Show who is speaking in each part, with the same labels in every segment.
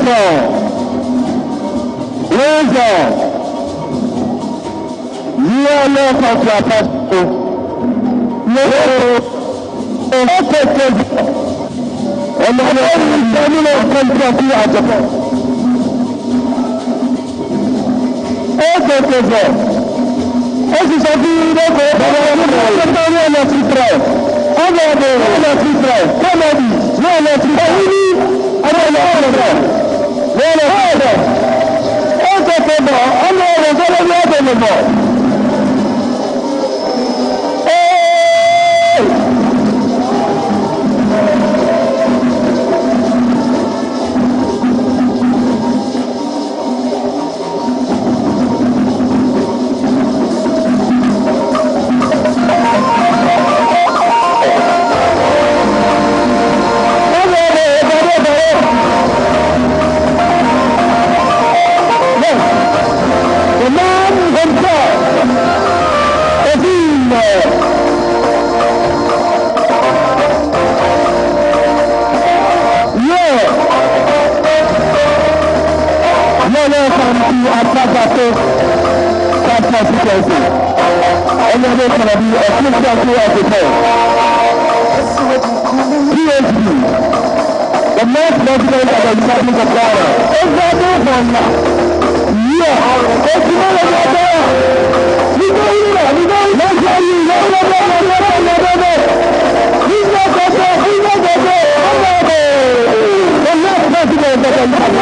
Speaker 1: Afadjato Constituency. And then there's going to be a Constituency of the day. PhD, the most president of the Republic of Ghana. Agyapong from now. Yeah. It's not a matter. We know you. Let's tell you. No. He's not going to the next president of the Republic of Ghana.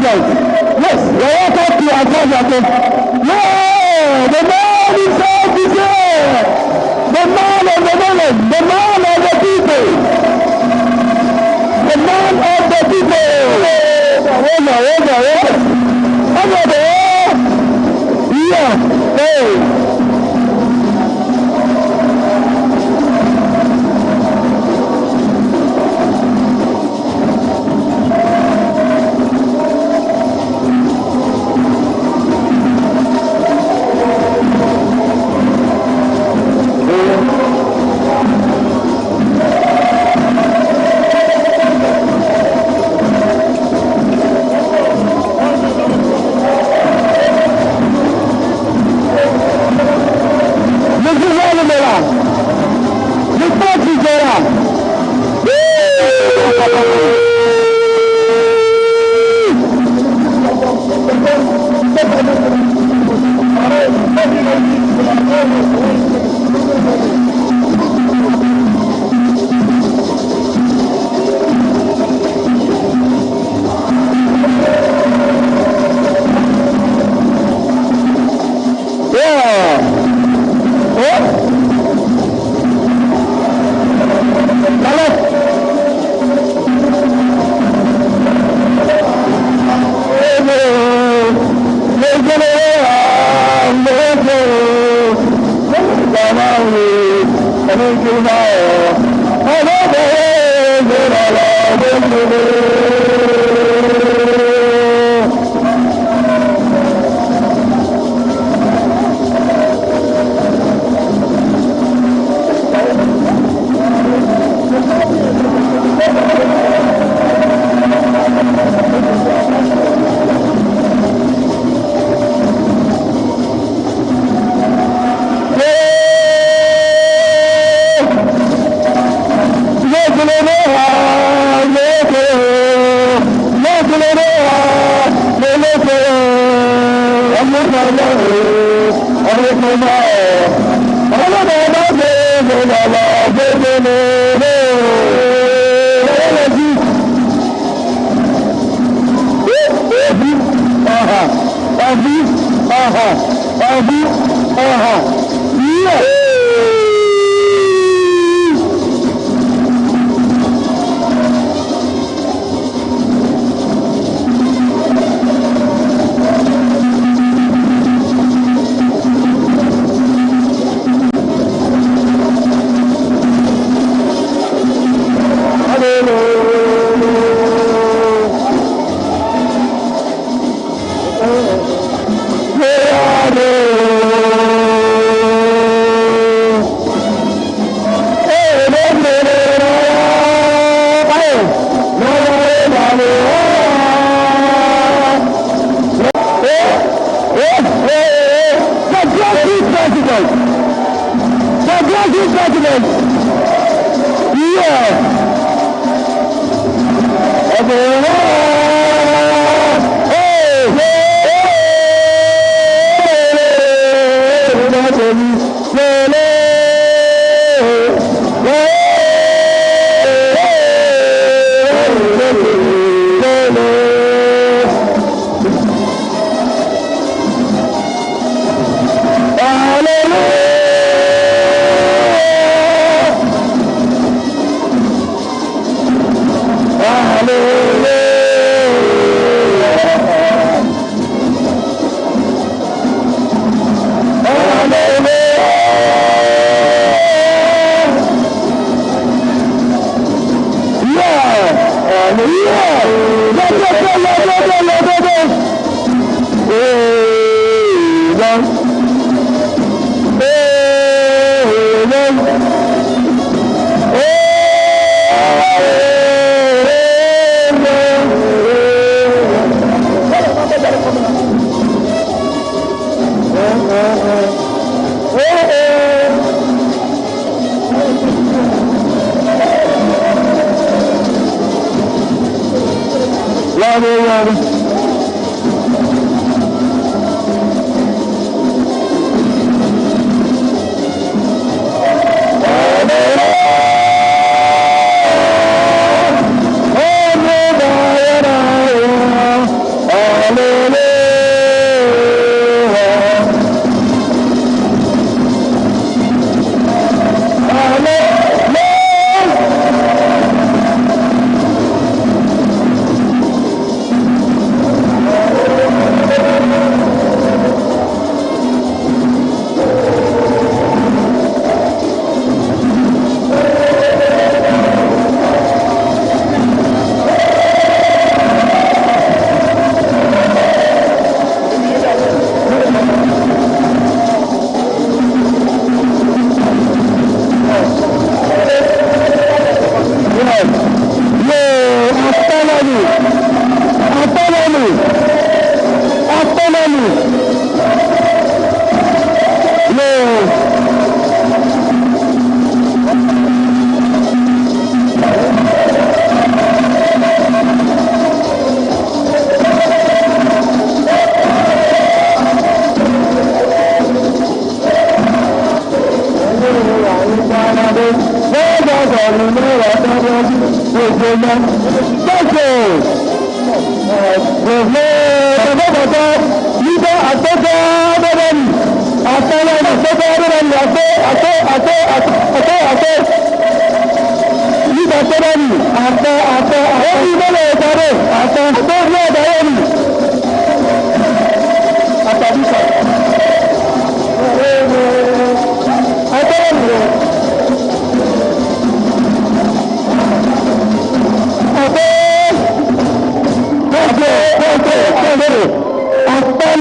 Speaker 1: Yes, welcome to Afadjato. Yeah, the man himself is here. The man of the village, the man of the people. The man of the people. Over there. Yeah, hey. Yeah.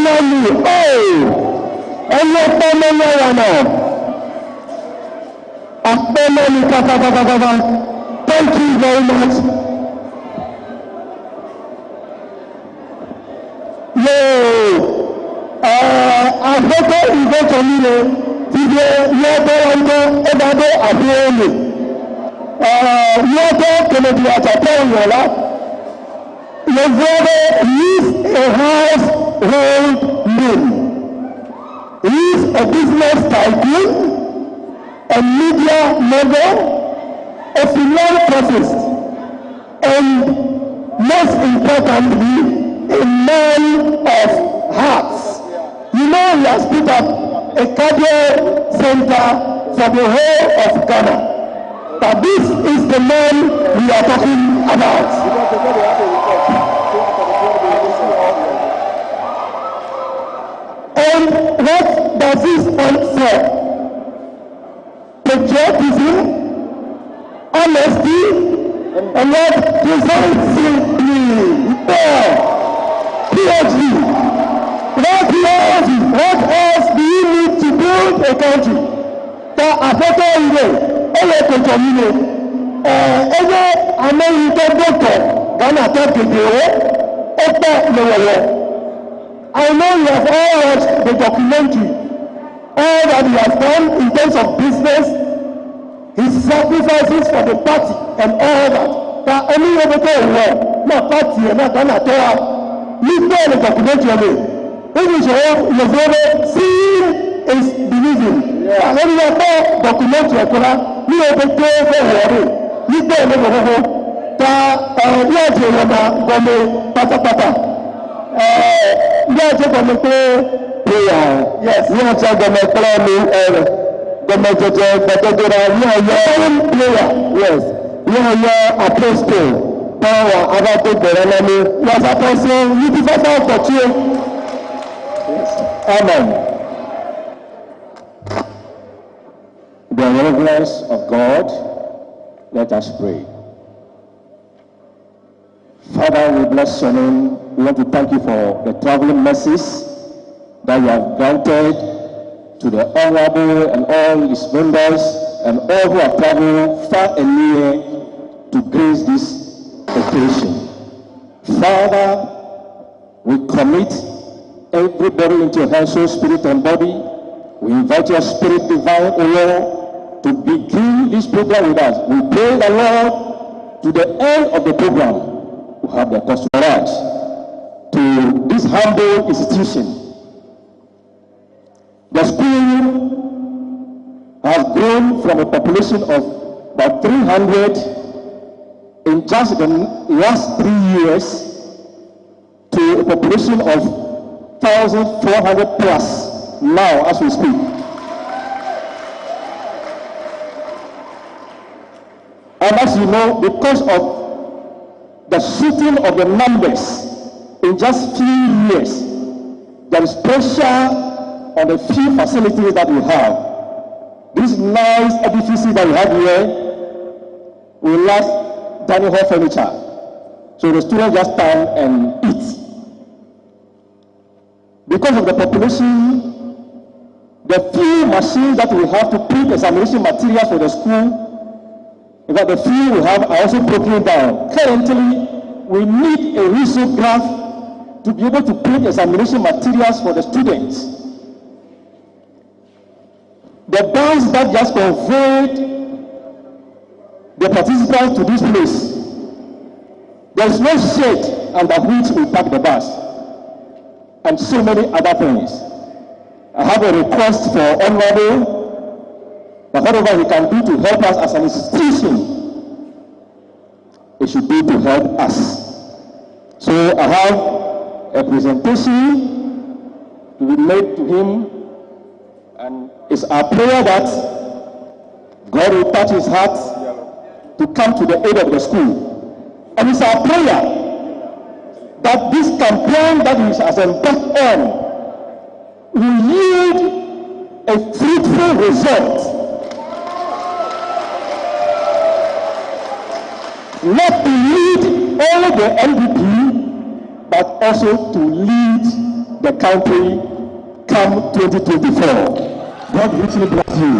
Speaker 1: finally, thank you very much. Afẹ́kọ̀ ìgbẹ́kọ̀ nílé ti jẹ́ lọ́tọ́ ọjọ́ ẹgbàdé àbúrẹ́lẹ̀. Lọ́tọ́ kẹlẹ̀dì àtàtà ìyọ̀lá. Lọ́gbọ́dọ̀ is a household name. He is a business tycoon, a media mogul, a philanthropist, and most importantly, a man of hearts. You know, he has put up a cardiac center for the whole of Ghana. But this is the man we are talking about. And what does this stand for? Patriotism, honesty, and what precisely PhD. What else do you need to build a country? For Afẹ́kọ̀ ilé, kòtò ilé, Amẹ́ríkà dọ́kọ̀ Ghana tó kéde lọ́wọ́lọ́. I know you have all watched the documentary, all that he has done in terms of business, his sacrifices for the party and all that. But any other thing, not party and not Ghana to nígbà the documentary of it. This is your brother, seeing is believing. And when you have documentary, you have to pay for it. Nígbà the documentary, pátápátá. Yes, apostle, power, yes, apostle, you deserve for you. Amen. The reverence of God, let us pray. Father, we bless your name. We want to thank you for the traveling mercies that you have granted to the Honorable and all his members and all who have traveled far and near to grace this occasion. Father, we commit everybody into your hands, soul, spirit, and body. We invite your spirit divine, O Lord, to begin this program with us. We pray the Lord to the end of the program to have the customer to this humble institution. The school has grown from a population of about 300 in just the last 3 years to a population of 1,400 plus now as we speak. And as you know, because of the shooting of the numbers in just few years, there is pressure on the few facilities that we have. This nice edifice that we have here will last dining hall furniture. So the students just stand and eat. Because of the population, the few machines that we have to print examination materials for the school, in fact, the few we have are also broken down. Currently, we need a risograph to be able to print examination materials for the students. The bus that just conveyed the participants to this place, there is no shade under which we park the bus, and so many other things. I have a request for Honorable that whatever he can do to help us as an institution, it should be to help us. So I have a presentation to be made to him, and it's our prayer that God will touch his heart to come to the aid of the school. And it's our prayer that this campaign that he has embarked on will yield a fruitful result. Not to lead only the NDP, but also to lead the country come 2024. God richly bless you.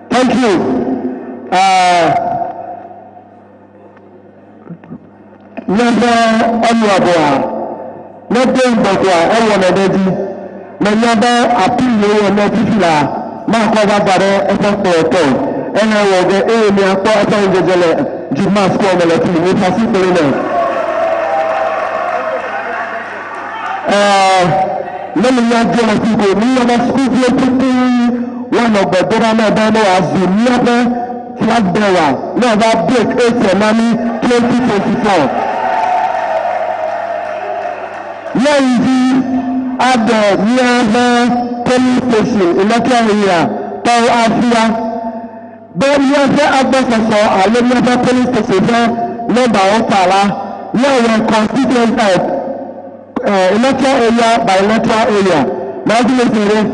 Speaker 1: Thank you. Number honorable, not going back to our energy. Number appeal and not Mark over Barre, and I will get a mere part of the Jimas formula with a simple let me not tell people, me and a school people, one of the Dorama Dano as the never flag bearer, never break 8 money 2024. Here is the at the nearby police station in that area, Paul Afia. But we have the address of our nearby police station, number of Pala, where we constituent electoral area by electoral area. Now, this is it.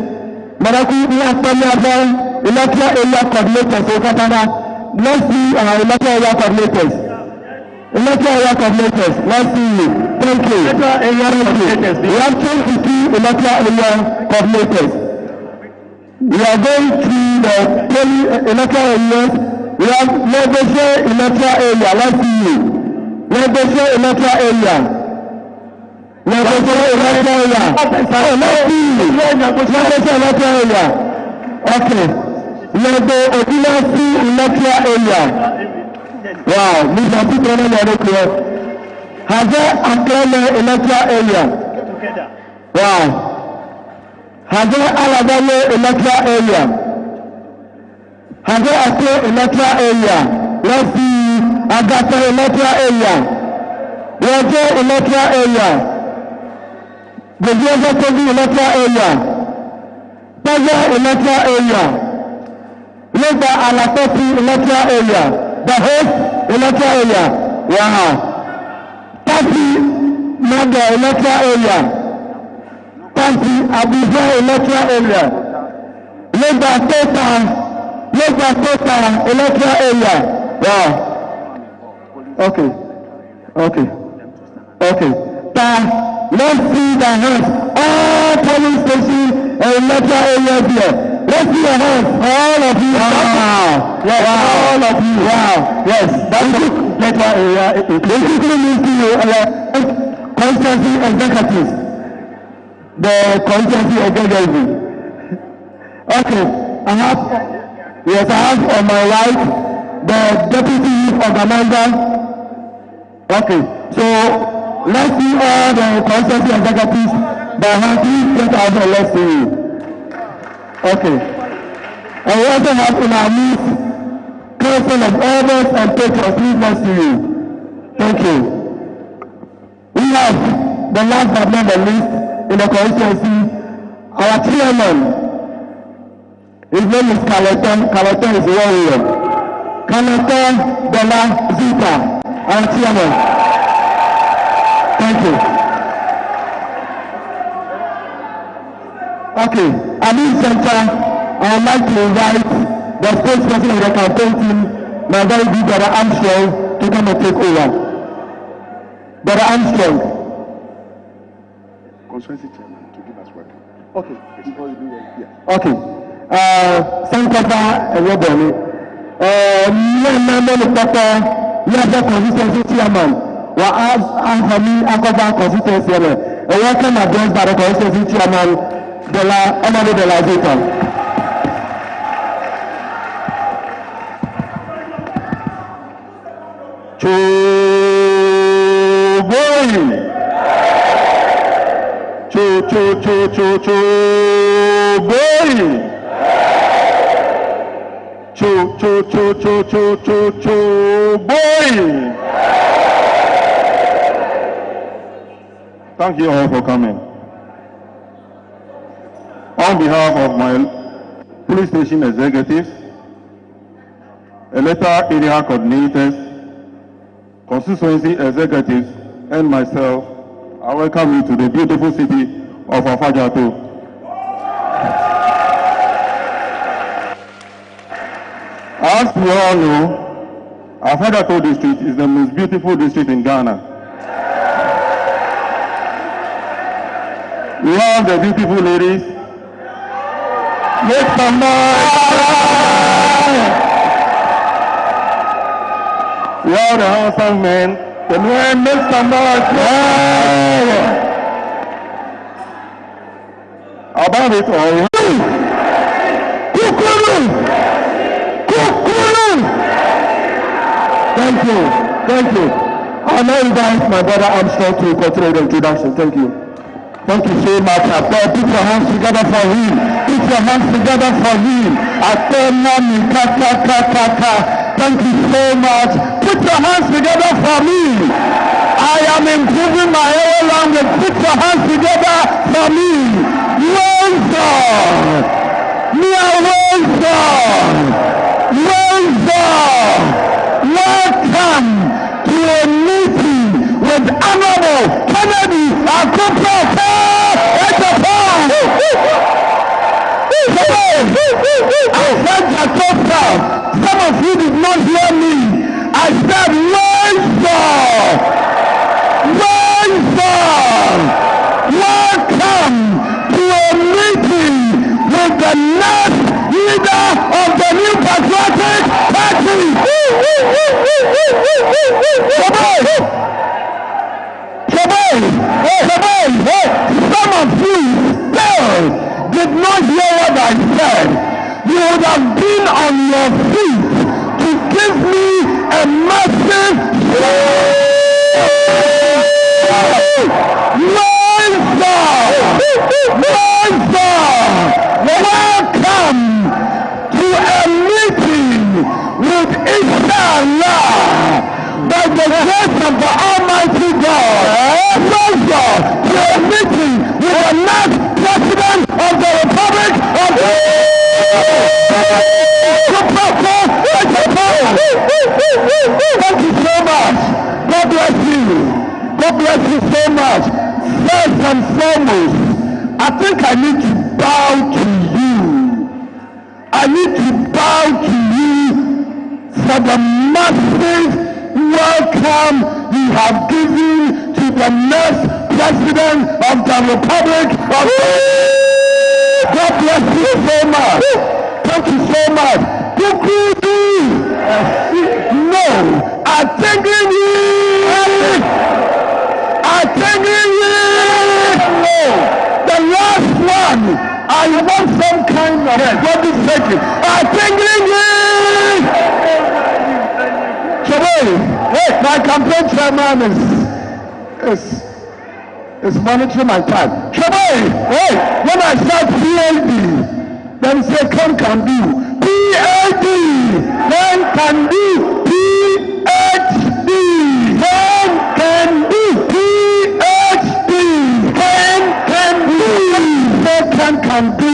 Speaker 1: Maraku, we have electoral area coordinators. So, let's see our electoral area coordinators. Electoral area coordinators. Let's see. Thank you. Electoral area coordinators. We have 22 electoral area coordinators. We are going to the electoral areas. We have negotiate electoral area. Let's see. Negotiate electoral area. Okay. Wow, Mr. Peter, has there a clear electoral area? Wow. Has there Alabama electoral area? Has there a clear electoral area? Let's see. Agyapong electoral area. Roger electoral area. The Agyapong electoral area. Paja electoral area. Labour Alakopi electoral area. The host electoral area. Wow. Party Maga electoral area. Party Abuja electoral area. Labour Total electoral area. Wow. Okay. Let's see the hands. All police stations and electoral areas here. Let's see your hands. All of you. Wow. Yes. Wow. All of you. Wow. Yes. That's the electoral area. Basically means to constituency executives. The constituency executives. Okay. I have on my right the deputy organizer. Okay. So let's see all the constituency executives that have to get out and let's see. Okay. And we also have in our midst Council of Elders and Patrons. Please let's see you. Thank you. We have the last but not the least in the constituency, our chairman. His name is Kaleton. Kaleton is warrior. Kaleton Dela Zita, our chairman. Thank you. Okay, at this center, I would like to invite the spokesperson of the campaign team, my very good brother Armstrong, to come and take over. Brother Armstrong.
Speaker 2: Constituency chairman to give us work.
Speaker 1: Okay.
Speaker 2: Before you do that, yeah.
Speaker 1: Okay. Sankofa Eweboni. The constituency chairman. Anthony Akoba constituency a welcome address by the constituency chairman Honorable Delegates.
Speaker 2: Thank you all for coming. On behalf of my police station executives, electoral area coordinators, constituency executives, and myself, I welcome you to the beautiful city of Afadjato. As we all know, Afadjato district is the most beautiful district in Ghana. We have the beautiful ladies. Make some noise! We have the handsome men. The men make some noise. About it all. Thank you. Thank you. I'll now invite my brother Armstrong to continue the introduction. Thank you. Thank you so much. Put your hands together for him. Put your hands together for him. Thank you so much. Put your hands together for me. I am improving my own language. Put your hands together for me. Welcome to a meeting with Honorable Kennedy Agyapong. Afadjato. Some of you did not hear me. I said, welcome to a meeting with the next leader of the new patriotic party. Some of you still did not hear what I said. You would have been on your feet to give me a massive welcome to a meeting with Inshallah by the grace of the Almighty God. To a meeting with the next President of the Republic of Thank you so much. God bless you. God bless you so much. First and foremost, I think I need to bow to you. I need to bow to you for the massive welcome you have given to the next President of the Republic of God bless you so much. Thank you so much. No, I thank you. The last one, I want some kind of body shaking. I thank you. My campaign chairman is monitoring my time. When I start PhD, then say can do. PhD, then can do. PhD, then can do. PhD, then can do. Say can do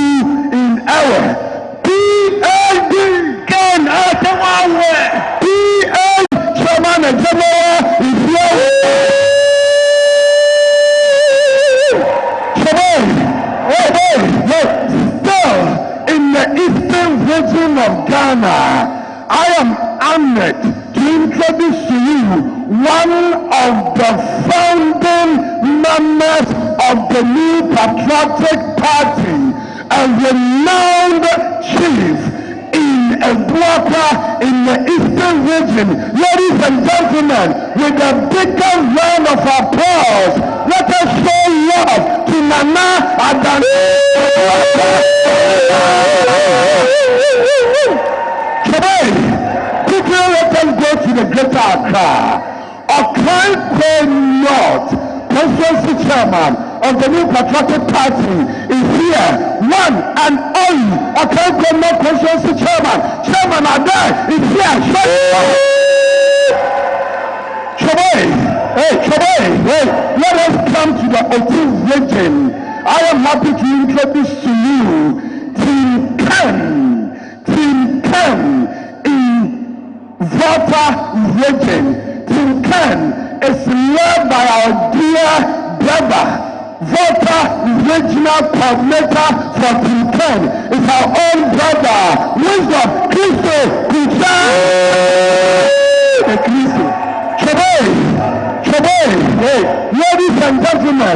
Speaker 2: in error. PhD, can PhD, chairman and general is here. Still in the eastern region of Ghana, I am honored to introduce to you one of the founding members of the new patriotic party, a renowned chief in Agyapong in the eastern region. Ladies and gentlemen, with a bigger round of applause, let us show love to Nana Adani. Today, quickly let us go to the greater Accra. Okanko North, Constituency chairman of the new patriotic party, is here. One and only Okanko North Constituency chairman. Chairman Ade is here. Let us come to the Otis region. I am happy to introduce to you Team Ken in Volta region. Team Ken is led by our dear brother, voter regional coordinator for Team 10 is our own brother, Wisdom Christo Kucha. Ladies and gentlemen,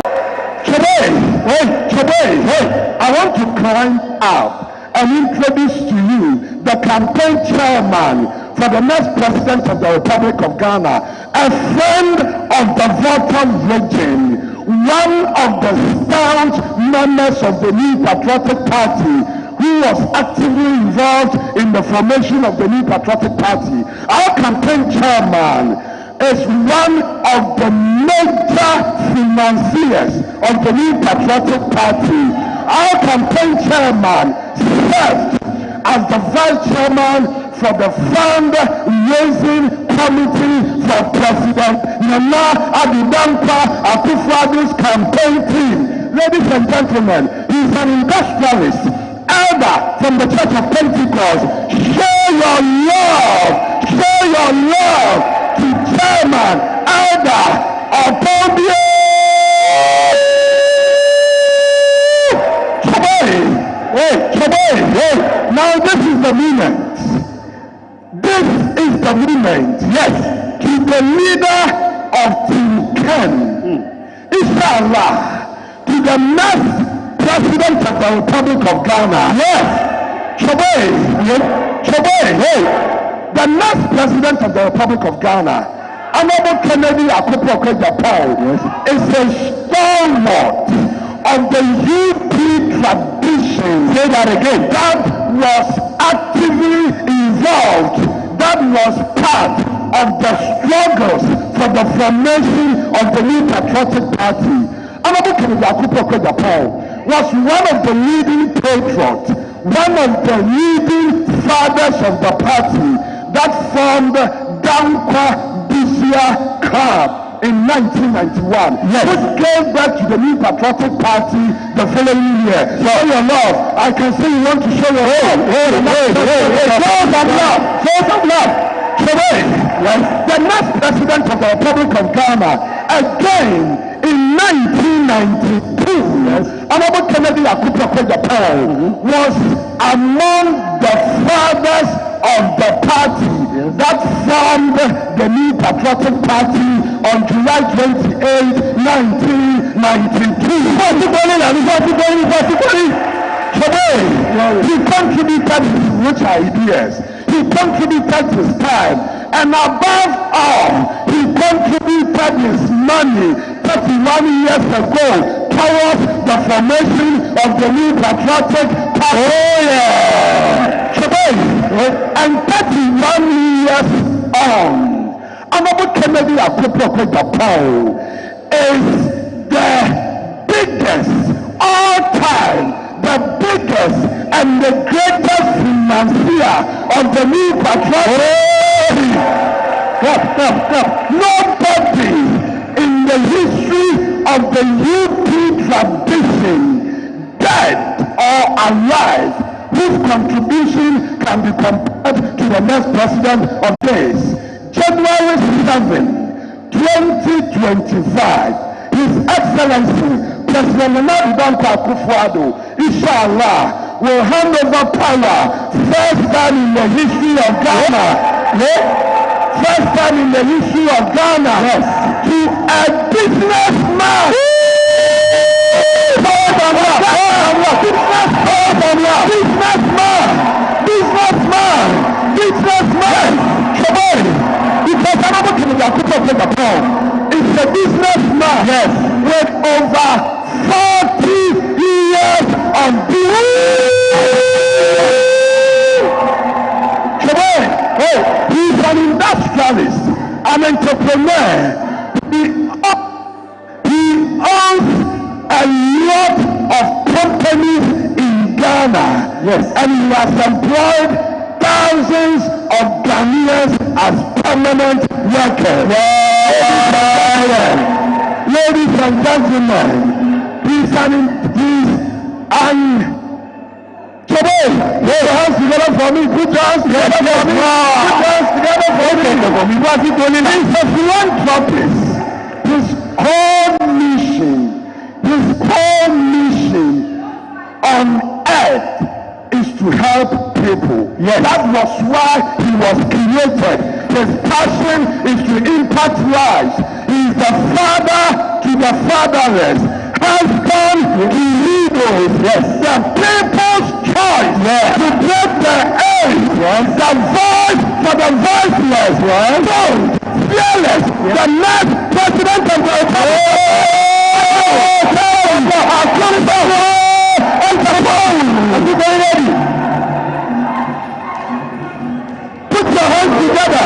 Speaker 2: I want to climb up and introduce to you the campaign chairman for the next president of the Republic of Ghana, a friend of the voter region, one of the staunch members of the New Patriotic Party, who was actively involved in the formation of the New Patriotic Party. Our campaign chairman is one of the major financiers of the New Patriotic Party. Our campaign chairman served as the vice chairman for the fundraising committee for President Nana Addo Akufo-Addo's campaign team. Ladies and gentlemen, he's an industrialist, elder from the Church of Pentecost. Show your love to Chairman Elder Afadjato. Now this is the moment. Yes, to the leader of Team 10, Inshallah, to the next president of the Republic of Ghana. Yes, the next president of the Republic of Ghana, Honorable Kennedy Agyapong, is a stalwart of the UP tradition. Say that again. That was actively involved. That was part of the struggles for the formation of the New Patriotic Party. Honorable Kennedy Agyapong was one of the leading patriots, one of the leading fathers of the party that formed Dankwa Bisia Club in 1991, which gave birth to the New Patriotic Party the following year. Show your love. I can see you want to show your love. Show some love. Today, the next president of the Republic of Ghana, again in 1992, Honorable Kennedy Agyapong was among the fathers of the party that formed the New Patriotic Party on July 28, 1992. Today, he contributed his rich ideas, he contributed his time, and above all, he contributed his money 31 years ago towards the formation of the New Patriotic Party. Today, and 31 years on, Honorable Kennedy Agyapong is the biggest all-time, the biggest and the greatest financier of the New Patriotic Party. Nobody in the history of the UP tradition, dead or alive, whose contribution can be compared to the next president of this. January 7, 2025, His Excellency President Nana Addo Akufo-Addo, Inshallah, will hand over power first time in the history of Ghana. First time in the history of Ghana, to a businessman. Businessman. Because Honorable Kennedy Agyapong is a businessman with over 40 years of he's an industrialist, an entrepreneur. He owns a lot of companies in Ghana, and he has employed thousands of Ghanaians as permanent workers. Ladies and gentlemen, he's hands together for me. Put your hands together for me. Put your hands together for me. He's a philanthropist. His whole mission, his earth is to help people.
Speaker 1: Yes.
Speaker 2: That was why he was created. His passion is to impact lives. He is the father to the fatherless, husband to widows.
Speaker 1: Yes.
Speaker 2: The people's choice to break the age. The voice for the voiceless. Bold, fearless. The next president of the republic. Are you ready? Put your hands together.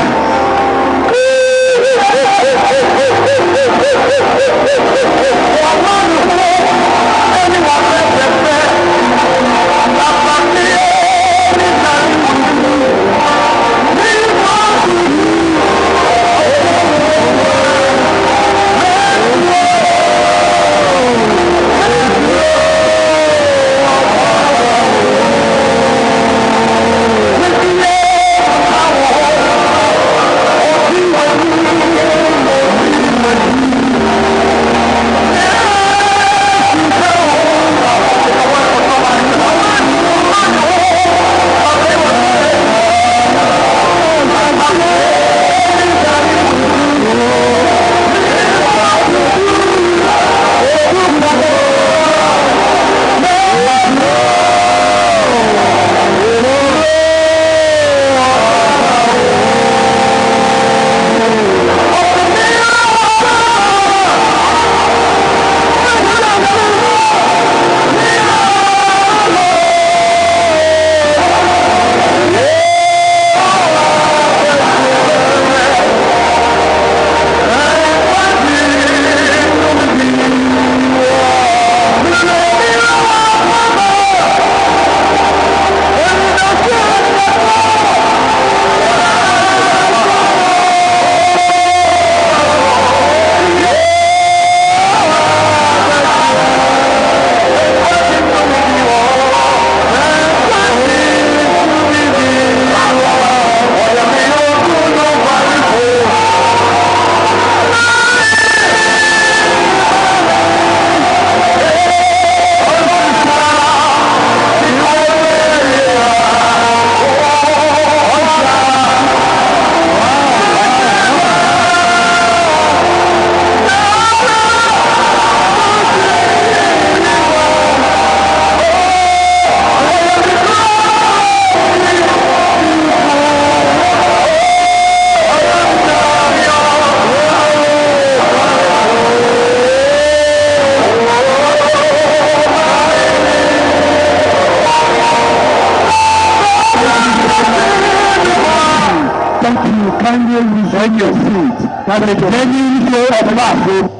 Speaker 2: Take your seat. Cabinet of any show of last.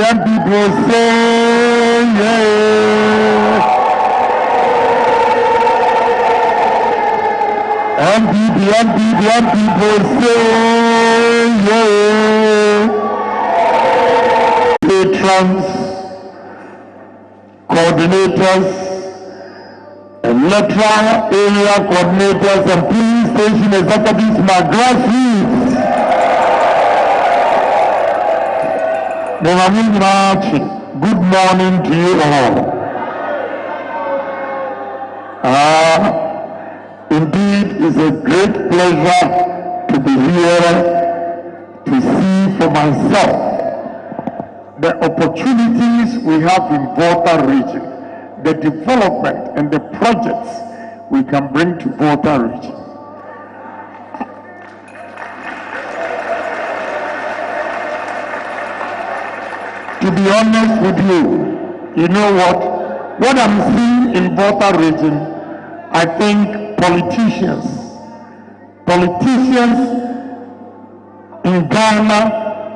Speaker 2: MPP will say yeah. MPP will say yeah. Patrons, coordinators, electoral area coordinators and police station executives, my grassroots. Good morning to you all. Indeed, it's a great pleasure to be here to see for myself the opportunities we have in Volta region, the development and the projects we can bring to Volta region. To be honest with you, you know what I'm seeing in Volta region, I think politicians in Ghana,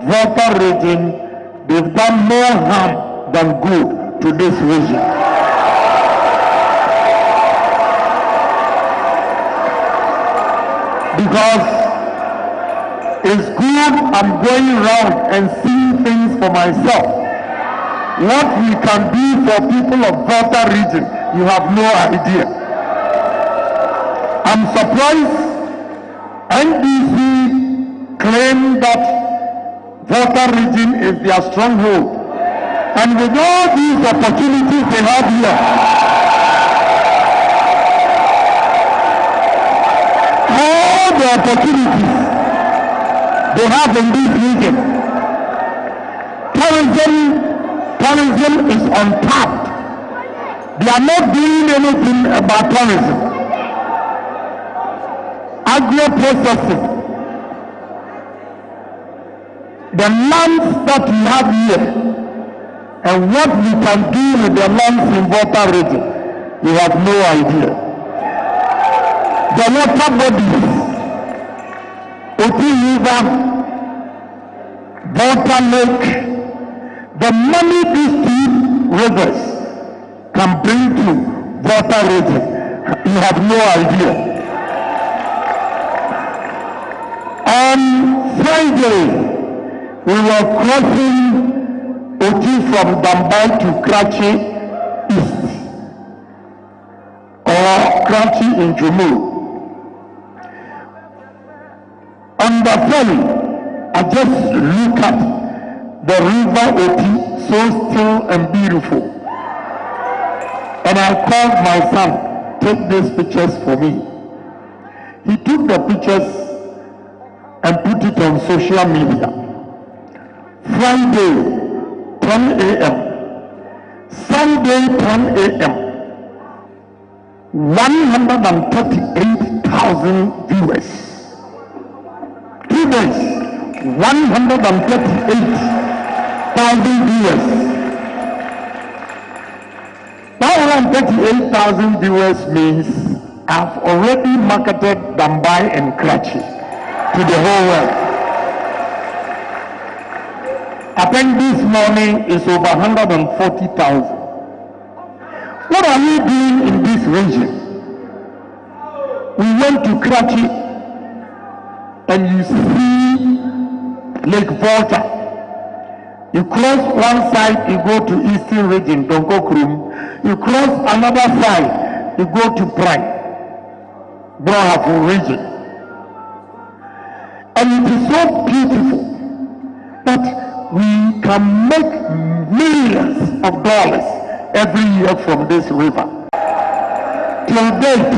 Speaker 2: Volta region, they've done more harm than good to this region. because it's good I'm going around and seeing things for myself. What we can do for people of Volta region, you have no idea. I'm surprised NDC claim that Volta region is their stronghold. And with all these opportunities they have here, all the opportunities they have in this region, tourism is untapped. They are not doing anything about tourism. Agro-processing. The lands that we have here and what we can do with the lands in Volta region, you have no idea. The water bodies, Oti River, Volta Lake, the money these two rivers can bring to Volta region, you have no idea. On Friday, we were crossing Oti from Dambai to Karachi East, or Karachi in Jammu. On the ferry, I just look at the river Oti, so still and beautiful. And I called my son, take these pictures for me. He took the pictures and put it on social media. Friday, 10 a.m. Sunday, 10 a.m. 138,000 viewers. 2 days, 138,000 viewers. 138,000 viewers means I've already marketed Dambai and Karachi to the whole world. I think this morning is over 140,000. What are we doing in this region? We went to Karachi and you see Lake Volta. You cross one side, you go to Eastern region, Donko Krum. You cross another side, you go to Prime, Brohafu region. And it is so beautiful that we can make millions of dollars every year from this river. Till date,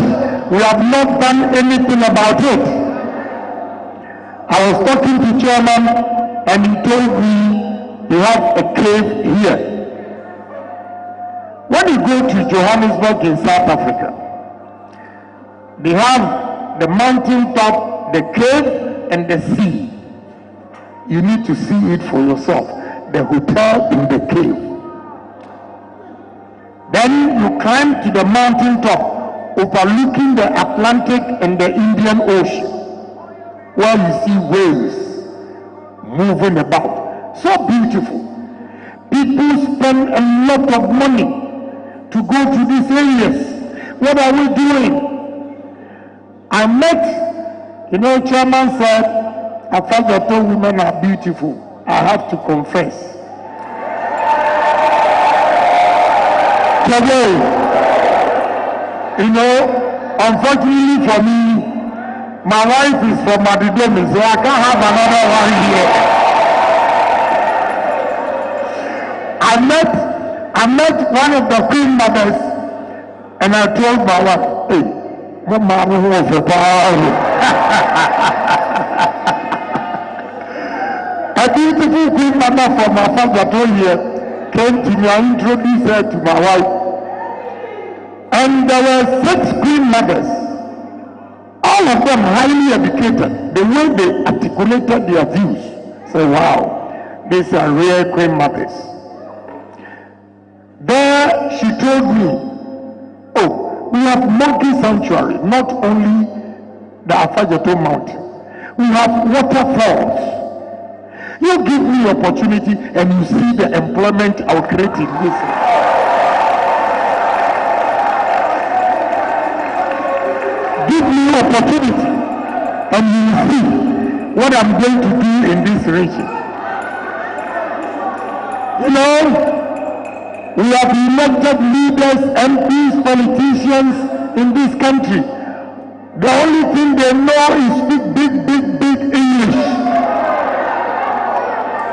Speaker 2: we have not done anything about it. I was talking to Chairman and he told me you have a cave here. When you go to Johannesburg in South Africa, they have the mountain top, the cave and the sea. You need to see it for yourself. The hotel in the cave. Then you climb to the mountain top, overlooking the Atlantic and the Indian Ocean, where you see waves moving about. So beautiful. People spend a lot of money to go to these areas. What are we doing? I met, Chairman said, Afadjato women are beautiful. I have to confess. Today, unfortunately for me, my wife is from Madridome, so I can't have another one here. I met one of the queen mothers, and I told my wife, hey, my mom was a power. A beautiful queen mother from Afadjato here came to me and introduced her to my wife. And there were 6 queen mothers, all of them highly educated. The way they articulated their views, say, wow, these are real queen mothers. There she told me, oh, we have monkey sanctuary, not only the Afadjato mountain. We have waterfalls. You give me opportunity and you see the employment I'll create in this. Give me opportunity and you will see what I'm going to do in this region. You know, we have elected leaders, MPs, politicians in this country. The only thing they know is speak big English.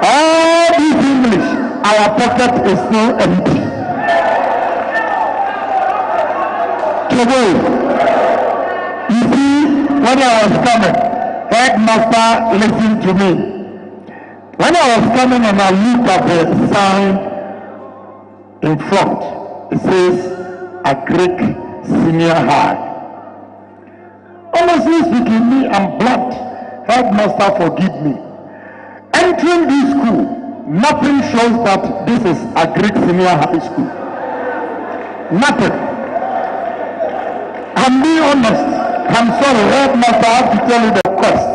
Speaker 2: All this English, our pocket is still empty. Today, you see, when I was coming, headmaster listened to me. When I was coming and I looked at the sign in front, it says Agric Senior High. Honestly speaking, me, I'm blunt. Headmaster, forgive me. Entering this school, nothing shows that this is Agric Senior High School. Nothing. I'm being honest. I'm sorry, Headmaster, I have to tell you the quest.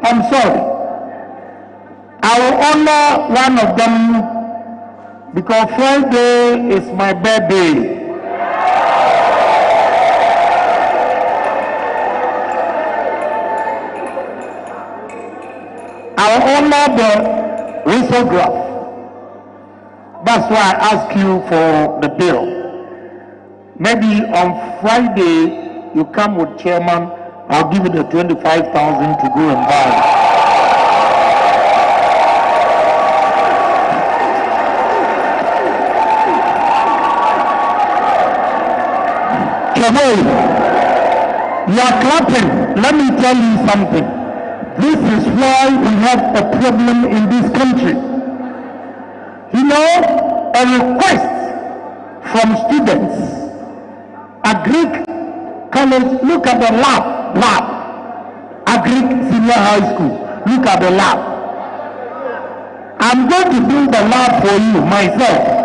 Speaker 2: I'm sorry. I will honor one of them because Friday is my birthday. I will honor the risograph. That's why I ask you for the bill. Maybe on Friday you come with chairman, I'll give you the 25,000 to go and buy it. You are clapping. Let me tell you something. This is why we have a problem in this country. You know, a request from students. Agric college, look at the lab. Agric Senior High School, look at the lab. I'm going to build the lab for you myself.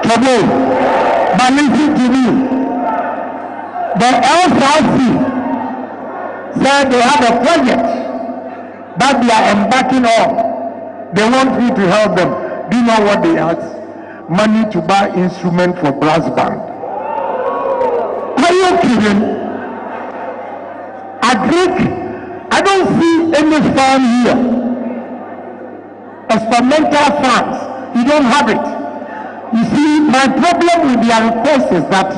Speaker 2: Trouble. But listen to me. The LSRC said they have a project that they are embarking on. They want me to help them. Do you know what they ask? Money to buy instrument for brass band. Are you kidding? Agric, I don't see any farm here. Experimental farms. You don't have it. You see, my problem with their request is that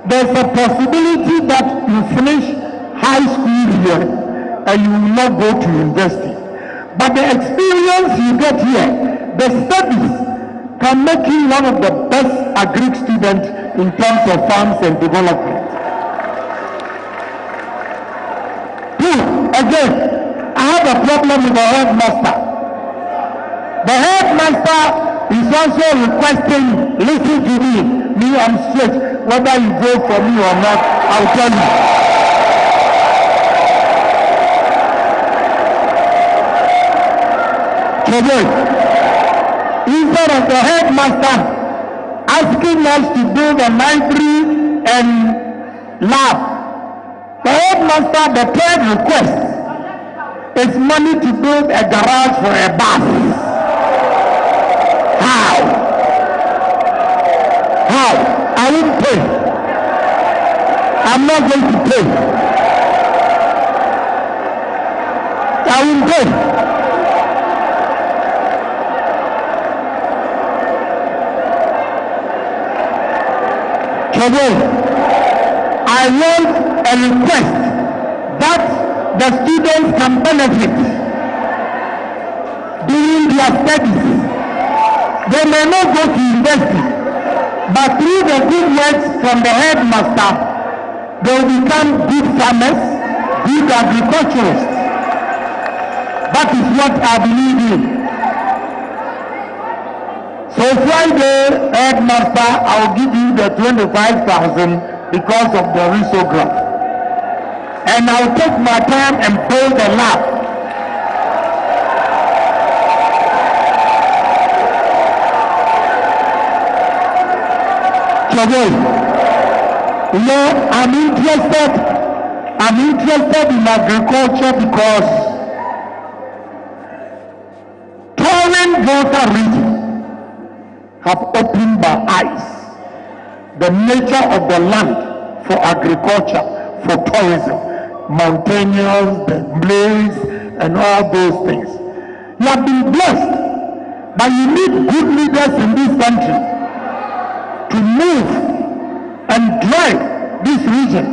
Speaker 2: there's a possibility that you finish high school here and you will not go to university. But the experience you get here, the studies, can make you one of the best agric students in terms of farms and development. Two, again, I have a problem with the headmaster. The headmaster is also requesting, listen to me, I'm straight, whether you vote for me or not, I'll tell you. Today, instead of the headmaster asking us to build a library and lab, the headmaster, the third request is money to build a garage for a bus. How? I won't pay. I'm not going to pay. I won't pay. Today, I want a request that the students can benefit during their studies. They may not go to university, but through the good words from the headmaster, they will become good farmers, good agriculturists. That is what I believe in. So Friday, headmaster, I'll give you the 25,000 because of the risograph. And I'll take my time and build a lab. Today, you know, I'm interested in agriculture because touring Volta region have opened my eyes. The nature of the land for agriculture, for tourism, mountainous, the blaze, and all those things. You have been blessed, but you need good leaders in this country to move and drive this region.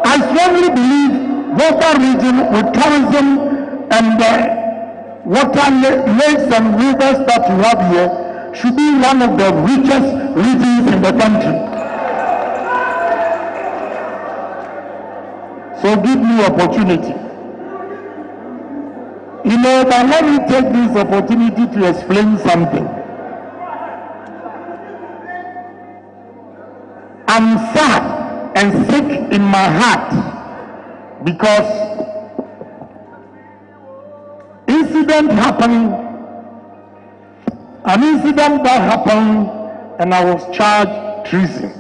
Speaker 2: I strongly believe Volta region with tourism and the water lakes and rivers that you have here should be one of the richest regions in the country. So give me opportunity. You know, but let me take this opportunity to explain something. I'm sad and sick in my heart because an incident that happened and I was charged treason.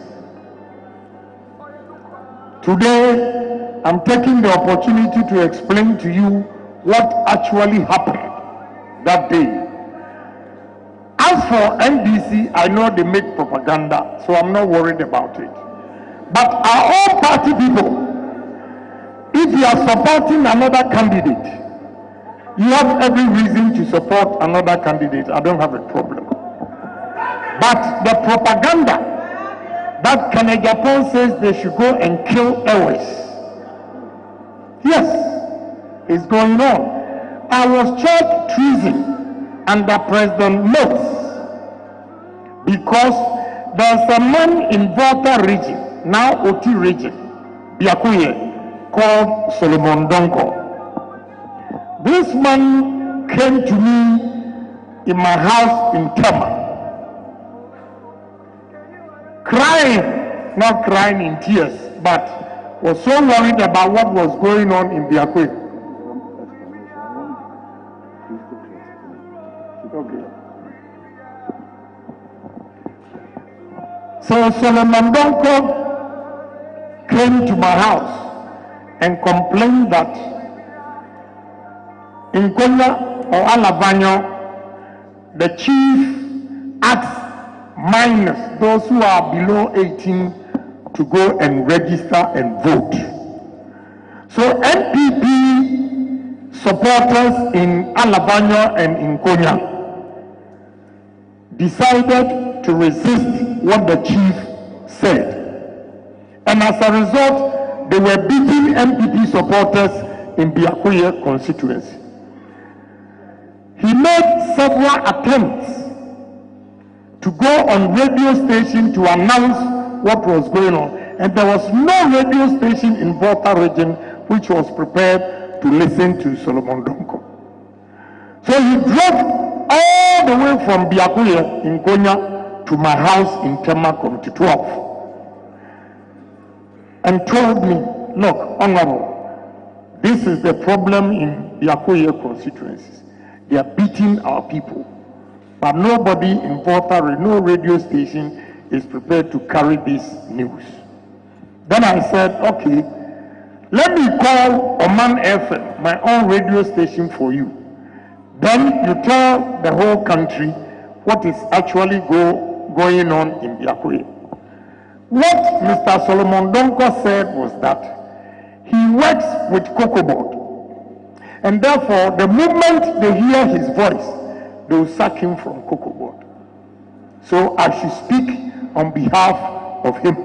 Speaker 2: Today, I'm taking the opportunity to explain to you what actually happened that day. As for NDC, I know they make propaganda, so I'm not worried about it. But our own party people, if you are supporting another candidate, you have every reason to support another candidate. I don't have a problem. But the propaganda that Agyapong says they should go and kill Ewes, yes, is going on. I was charged treason under President Motz because there's a man in Volta region, now Oti region, Biakuye, called Solomon Donko. This man came to me in my house in Tema, crying, not crying in tears, but was so worried about what was going on in Biakwe. Okay. So Solomon Donko came to my house and complained that in Konya or Alabanyo, the chief asked minors, those who are below 18, to go and register and vote. So NPP supporters in Alabanyo and in Konya decided to resist what the chief said. And as a result, they were beating NPP supporters in Biakuye constituency. He made several attempts to go on radio station to announce what was going on. And there was no radio station in Volta region which was prepared to listen to Solomon Donko. So he drove all the way from Biakuye in Konya to my house in Tema Committee 12 and told me, look, Honorable, this is the problem in Biakuye constituencies. They are beating our people, but nobody in Volta, no radio station is prepared to carry this news. Then I said, okay, let me call Oman FM, my own radio station for you. Then you tell the whole country what is actually going on in Biakuye. What Mr. Solomon Donko said was that he works with Cocoa Board. And therefore, the moment they hear his voice, they will sack him from Cocoa Board. So I should speak on behalf of him.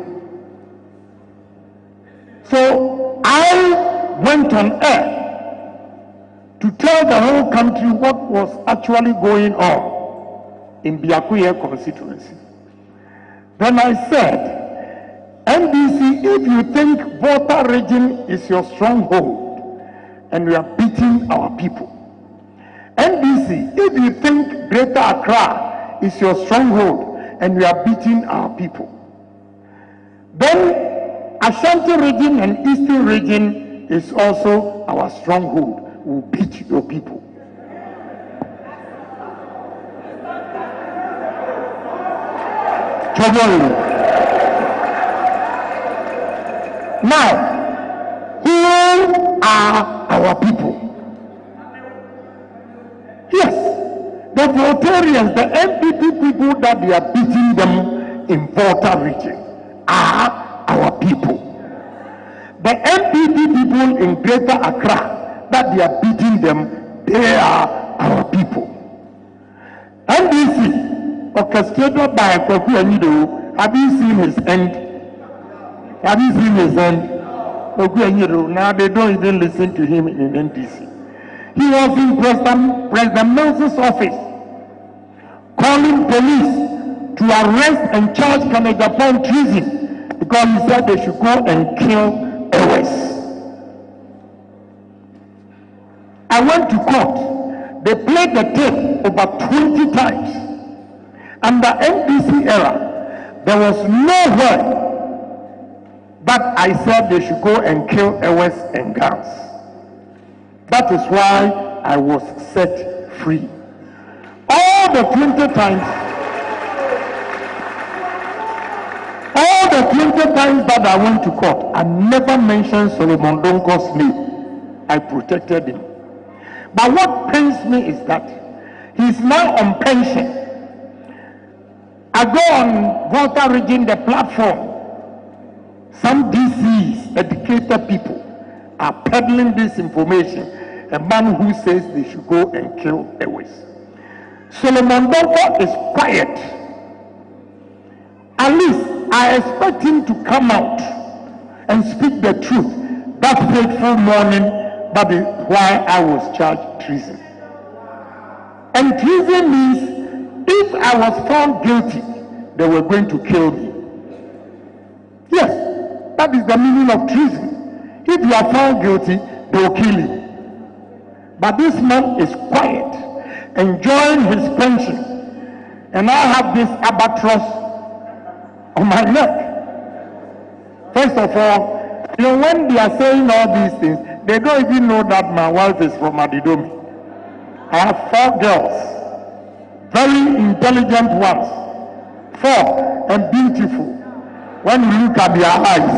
Speaker 2: So I went on air to tell the whole country what was actually going on in Biakuye constituency. Then I said, NDC, if you think Volta region is your stronghold, and we are beating our people. NDC, if you think Greater Accra is your stronghold and we are beating our people, then Ashanti region and Eastern region is also our stronghold. We will beat your people. Now, who are our people? Yes, The Voltarians, the MPP people that they are beating them in Volta region are our people. The MPP people in Greater Accra that they are beating them, they are our people. NDC, orchestrated by Kwaku Anido, have you seen his end? Have you seen his end? Kwaku Anido, now they don't even listen to him in NDC. He was in President Moses' office, calling police to arrest and charge Agyapong treason because he said they should go and kill Ewes. I went to court. They played the tape over 20 times. Under NDC era, there was nowhere that I said they should go and kill Ewes and Gans. That is why I was set free. All the 20 times that I went to court, I never mentioned Solomon Donko's name. I protected him. But what pains me is that he's now on pension. I go on Volta region, the platform. Some DCs, educated people, are peddling this information. A man who says they should go and kill Ewes. Solomon Donko is quiet. At least I expect him to come out and speak the truth. That fateful morning, that is why I was charged treason. And treason means if I was found guilty, they were going to kill me. Yes, that is the meaning of treason. If you are found guilty, they will kill you. But this man is quiet, enjoying his pension. And I have this albatross on my neck. First of all, you know, when they are saying all these things, they don't even know that my wife is from Adidomi. I have 4 girls, very intelligent ones, 4, and beautiful. When you look at their eyes,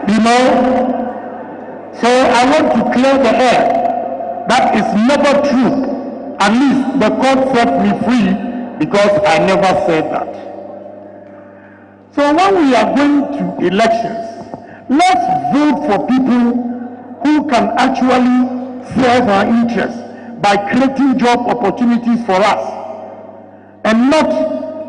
Speaker 2: you know, so I want to clear the air. That is never true. At least the court set me free because I never said that. So when we are going to elections, let's vote for people who can actually serve our interests by creating job opportunities for us, and not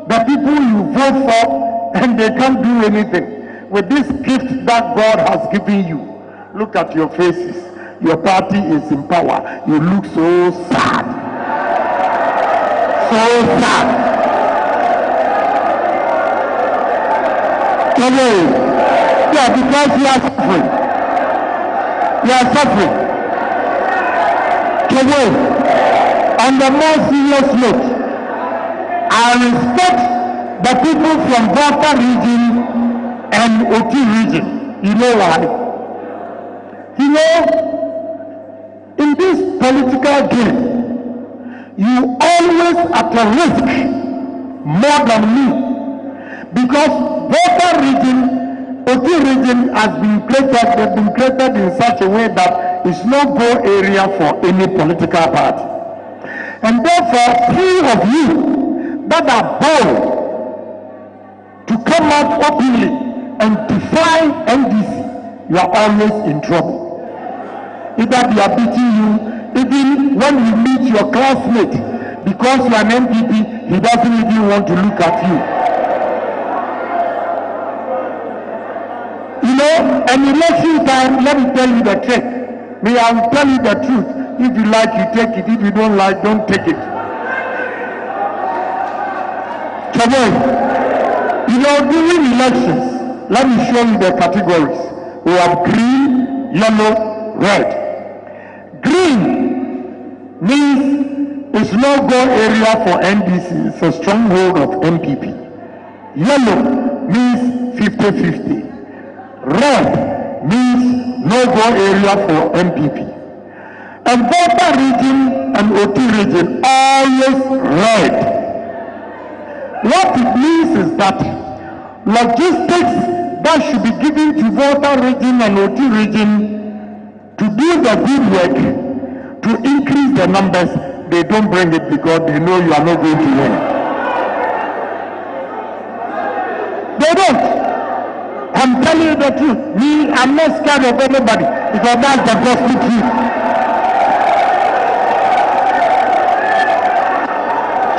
Speaker 2: the people you vote for and they can't do anything. With this gift that God has given you, look at your faces. Your party is in power. You look so sad. So sad. Yeah, because you are suffering. You are suffering. On the more serious note, I respect the people from Volta region and Oti region. You know why? You know, in this political game, you always at a risk more than me. Because Volta region, Oti region has been created, they've been created in such a way that it's no go area for any political party. And therefore, few of you that are bold to come out openly and defy NDC, you are always in trouble. Either they are beating you, even when you meet your classmate, because you are an MPP, he doesn't even want to look at you. You know, an election time, let me tell you the trick. May I will tell you the truth. If you like, you take it. If you don't like, don't take it. You know, during elections, let me show you the categories. We have green, yellow, red. Green means it's no go area for NDC. It's a stronghold of MPP. Yellow means 50-50. Red means no go area for MPP. And Volta region and Oti region always red. What it means is that logistics that should be given to Volta region and Oti region to do the good work, to increase the numbers, they don't bring it because they know you are not going to win. They don't. I'm telling you the truth. Me, I'm not scared of anybody because that's the gospel truth.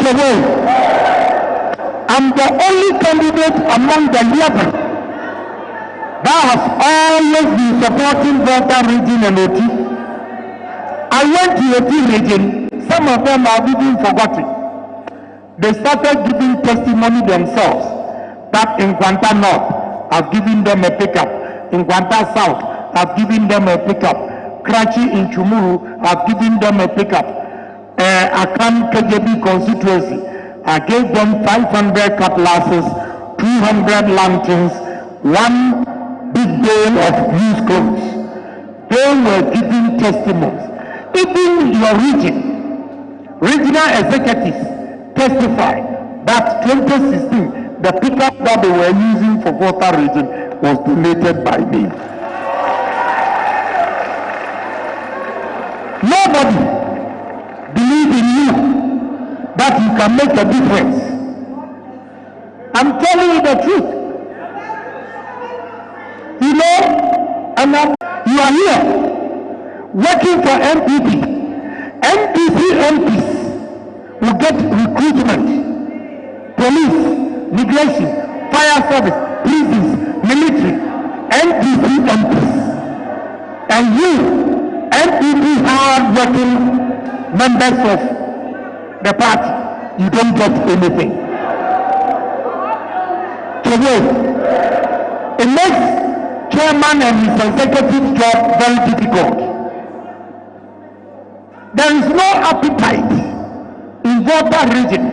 Speaker 2: Today, I'm the only candidate among the 11 that has always been supporting Volta region and OT. I went to OT region. Some of them have even forgotten. They started giving testimony themselves that in Kwanta North, I've given them a pickup. In Kwanta South, I've given them a pickup. Krachi in Chumuru, I've given them a pickup. Akan KJB Constituency, I gave them 500 cutlasses, 200 lanterns, 1 big bale of used clothes. They were giving testimonies. Even your regional executives testified that 2016, the pickup that they were using for Volta region was donated by me. Nobody believes in you that you can make a difference. I'm telling you the truth. You know, and you are here working for MPP. MPC MPs will get recruitment, police, migration, fire service, prisons, military, MPC MPs. And you, MPP hard-working members of the party, you don't get anything. Today, it makes chairman and his executive job very difficult. There is no appetite in Volta region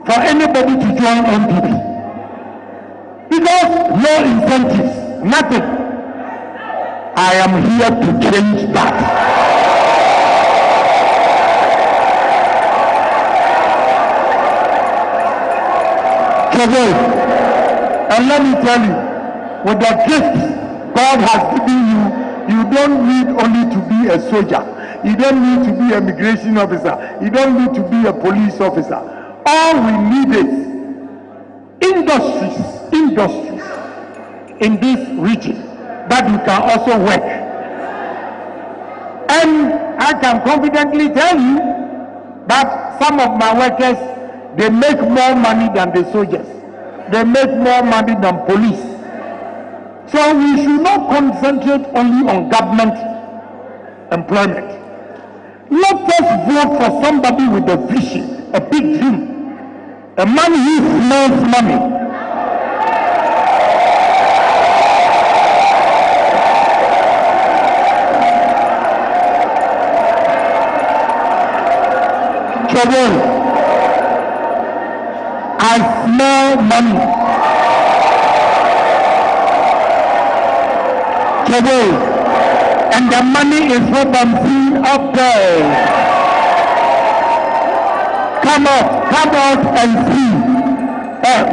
Speaker 2: for anybody to join MPP. Because no incentives, nothing. I am here to change that. Today, and let me tell you, with the gift God has given you, you don't need only to be a soldier. You don't need to be a migration officer. You don't need to be a police officer. All we need is industries in this region that you can also work. And I can confidently tell you that some of my workers, they make more money than the soldiers. They make more money than police. So we should not concentrate only on government employment. Let us vote for somebody with a vision, a big dream, a man who smells money. Today, I smell money. Today, and the money is what I'm seeing up there. Come out and see.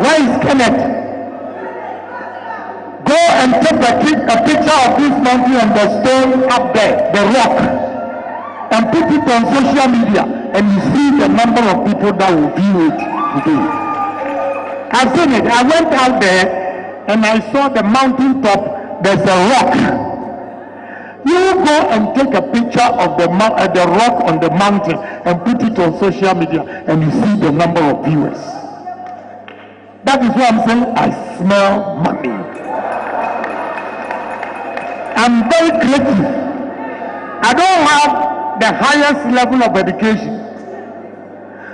Speaker 2: Where is Kenneth? Go and take a picture of this mountain and the stone up there, the rock, and put it on social media, and you see the number of people that will view it today. I've seen it. I went out there and I saw the mountain top. There's a rock. You go and take a picture of the rock on the mountain and put it on social media, and you see the number of viewers. That is what I'm saying. I smell money. I'm very creative. I don't have the highest level of education.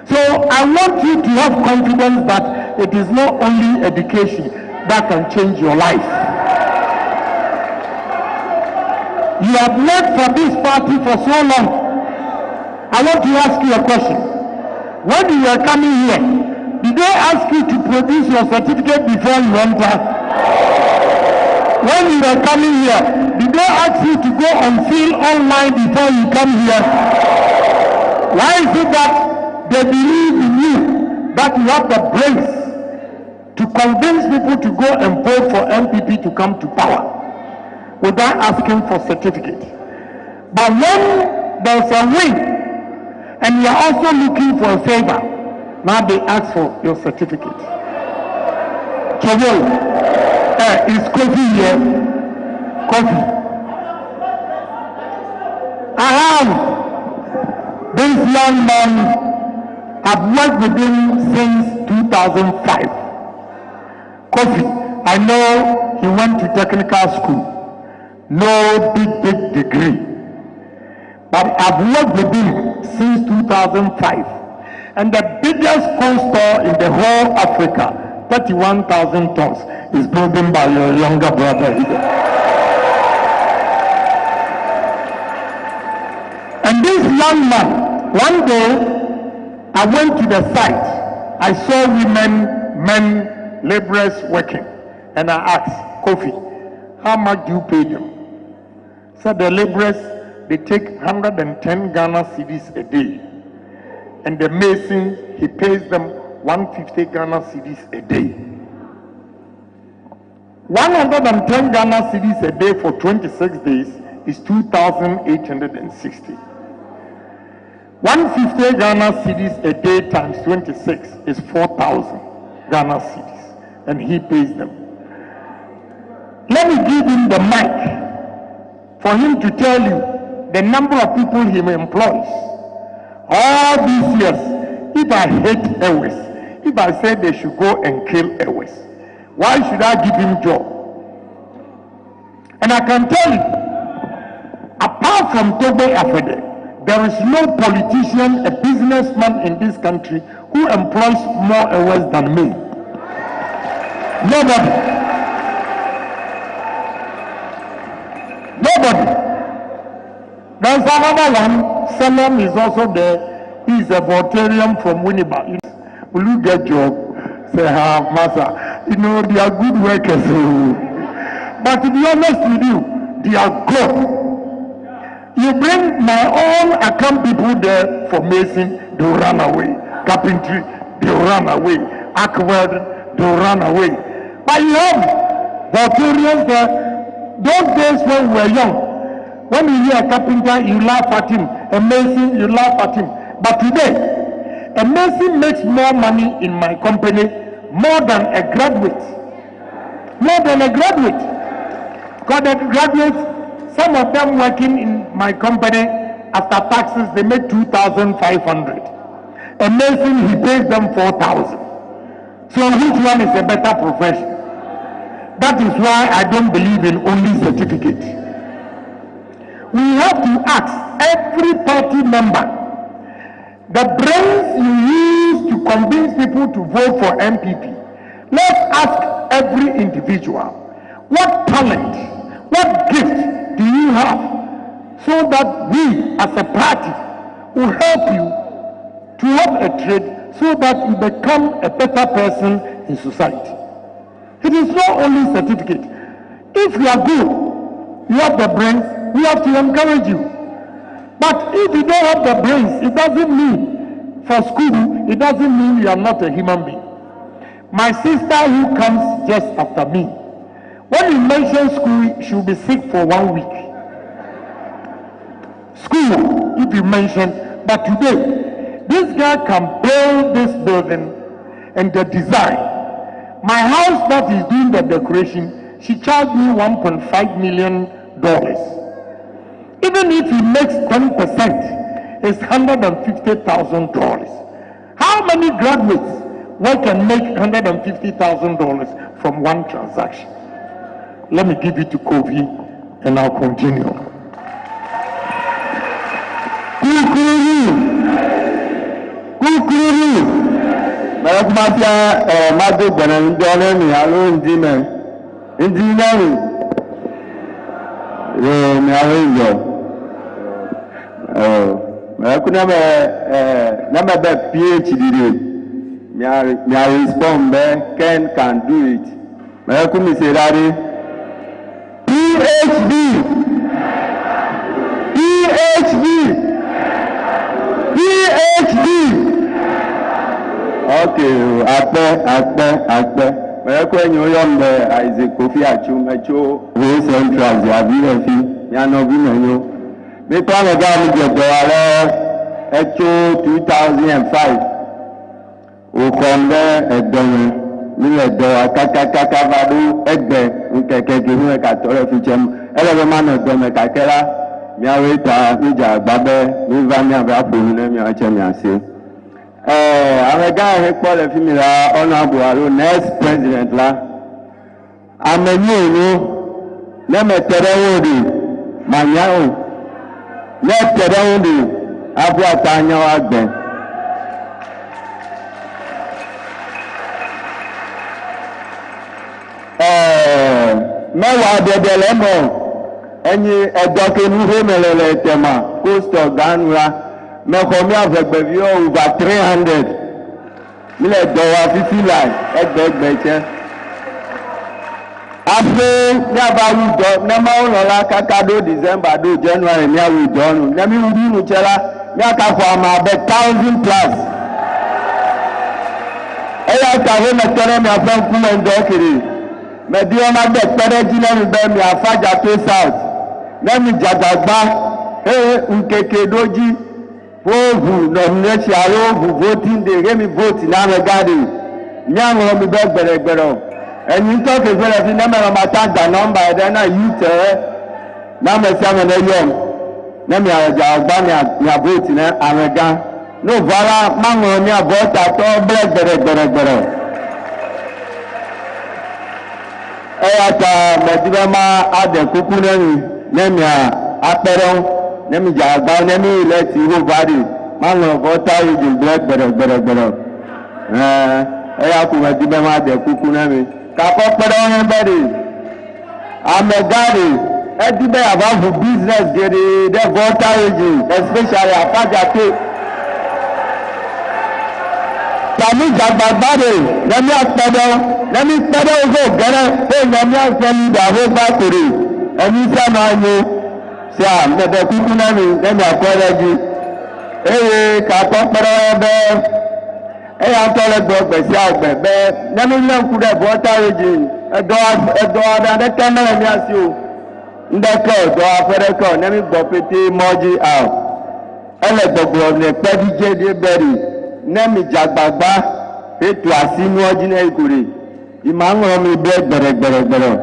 Speaker 2: So I want you to have confidence that it is not only education that can change your life. You have worked for this party for so long. I want to ask you a question. When you were coming here, did they ask you to produce your certificate before you enter? When you were coming here, did they ask you to go and fill online before you come here? Why is it that they believe in you, that you have the brains to convince people to go and vote for MPP to come to power without asking for certificate? But when there's a win, and you are also looking for a favor, now they ask for your certificate. Chevol, is coffee here? Coffee. I have this young man. I've worked with him since 2005. Kofi, I know he went to technical school. No big degree. But I've worked with him since 2005. And the biggest coal store in the whole Africa, 31,000 tons, is built by your younger brother here. And this young man, one day, I went to the site. I saw women, men, laborers working. And I asked, Kofi, how much do you pay them? So the laborers, they take 110 Ghana cedis a day. And the mason, he pays them 150 Ghana cedis a day. 110 Ghana cedis a day for 26 days is 2,860. 150 Ghana cedis a day times 26 is 4,000 Ghana cedis, and he pays them. Let me give him the mic for him to tell you the number of people he employs. All these years, if I hate Ewes, if I say they should go and kill Ewes, why should I give him job? And I can tell you, apart from Tobe Afede, there is no politician, a businessman in this country who employs more Ewes than me. Nobody. There's another one. Salam is also there. He's a Voltarian from Winnipeg. Will you get job? Say, master, you know, they are good workers. But to be honest with you, they are good. You bring my own account people there for mason, they will run away. Carpentry, they will run away. Archward, they will run away. But you have Voltarians there. Those days when we were young, when you hear a carpenter, you laugh at him. A mason, you laugh at him. But today, a mason makes more money in my company more than a graduate. More than a graduate. Because the graduates, some of them working in my company, after taxes, they make 2,500. A mason, he pays them 4,000. So which one is a better profession? That is why I don't believe in only certificate. We have to ask every party member, the brains you use to convince people to vote for MPP. Let's ask every individual, what talent, what gift do you have, so that we as a party will help you to have a trade so that you become a better person in society. It is not only certificate. If you are good, you have the brains, we have to encourage you. But if you don't have the brains, it doesn't mean, for school, it doesn't mean you are not a human being. My sister who comes just after me, when you mention school, she will be sick for 1 week. School, if you mention, but today, this guy can build this building and the design. My house that is doing the decoration, she charged me $1.5 million. Even if he makes 10%, it's $150,000. How many graduates can make $150,000 from one transaction? Let me give it to Kofi and I'll continue.
Speaker 1: PhD. Me respond, Ken can do it. PhD. Okay, Akpe. When you're young, Isaac Kofi Achu, Central, Me plan a guy with the 2005. We come there at the kakakakavadu egbe nkekekinu ekatore fichem elemana dome kakela miaweta nija gbabe nivami abraponu ne miache ase amega hekpole fimira honorable alo next president la amenyu ne meterewodi manyao ne terewodi abu atanya wagbe mẹ́wàá dẹ̀dẹ̀ lẹ́mọ̀ ẹ̀yin ẹ̀dọ́kẹ́ níhó mẹ́lẹ̀lẹ̀ tẹ̀mà kóstọ̀ gánúra mẹ́kọ̀ọ́mí àfẹ̀gbẹ̀bí over 300 nílẹ̀ dọ̀wà 50 láì ẹgbẹ̀ẹ́gbẹ̀ jẹ́. afẹ́ ní àbáwùjọ nẹ́mà ọ̀nàlá kákàdó December dó January ní àwùjọ nù nẹ́mí wúdú chẹ́lá ní àkàfọ̀ àmà abẹ́ 1000 plus. ẹ̀yà kàwé mẹ́tẹ́rẹ́ mi àfẹ́ ń kú ẹ̀ńdọ́ kiri. Mediona de Pereji lẹ́nu bẹ́ẹ̀ mi Afadjato South lẹ́nu Jagagba Nkekedoji Vovu nomination Arovu voting day Remi vote ní Amegade ní àwọn ọmọ ibẹ̀ gbẹ̀rẹ̀gbẹ̀rẹ̀ ẹ̀yìn tó kẹfẹ́rẹ́ fi nẹ́mẹ̀rẹ̀ máa dà nọ́mbà ẹ̀dẹ́ náà yìí tẹ̀ ẹ́ námẹ̀sí àwọn ẹ̀yọ́ lẹ́nu Jagagba ní vote ní Amega ní òvara máwọn ní àbọ̀tà tó bẹ́ẹ̀ gbẹ̀rẹ̀gbẹ̀rẹ̀. Eyata medibama ade kuku nemi apẹrẹ nemi jagba nemi ilẹti rovadi máa vọta ìdí gbẹrẹgbẹrẹ eyaku medibama ade kuku nemi kakọ pẹrẹ ọhún bẹrẹ amẹgari ẹdibẹ abavu business gẹrẹ dẹ vọta ìdí especially Afadjato tàbí jàgbàgbàdé lẹ́mí àpẹẹrẹ lẹ́mí pẹ́rẹ́ owó gẹ́rẹ́ ó lẹ́mí àfẹ́lú ìdàwó bá kòrè ẹni sẹ́nà ayé ṣe àmẹ́bẹ̀ kúkú lẹ́mí àpẹẹrẹ jù èyí kàtọ́ pẹ́rẹ́ ẹbẹ́ ẹ̀yà tọ́lẹ̀gbọ́ gbẹ̀sí àgbẹ̀bẹ́ lẹ́mí lẹ́kú rẹ̀ bọ́ táyéjì ẹ̀dọ́ adẹ́kẹ́ mẹ́rẹ̀ ní àṣì ò ndẹ́kẹ́ ẹ̀dọ́ afẹ́rẹ́kọ̀ lẹ́mí gbọ́ pété mọ́jí àw ẹlẹ́gbọ̀gbọ̀ lẹ́pẹ́ díjé dé bẹ́rì nẹ́mi jàgbàgbá ètò àsínú ọdún ìkòrè ìmáhùn ọmọ ìbẹ́ gbẹ̀rẹ̀gbẹ̀rẹ̀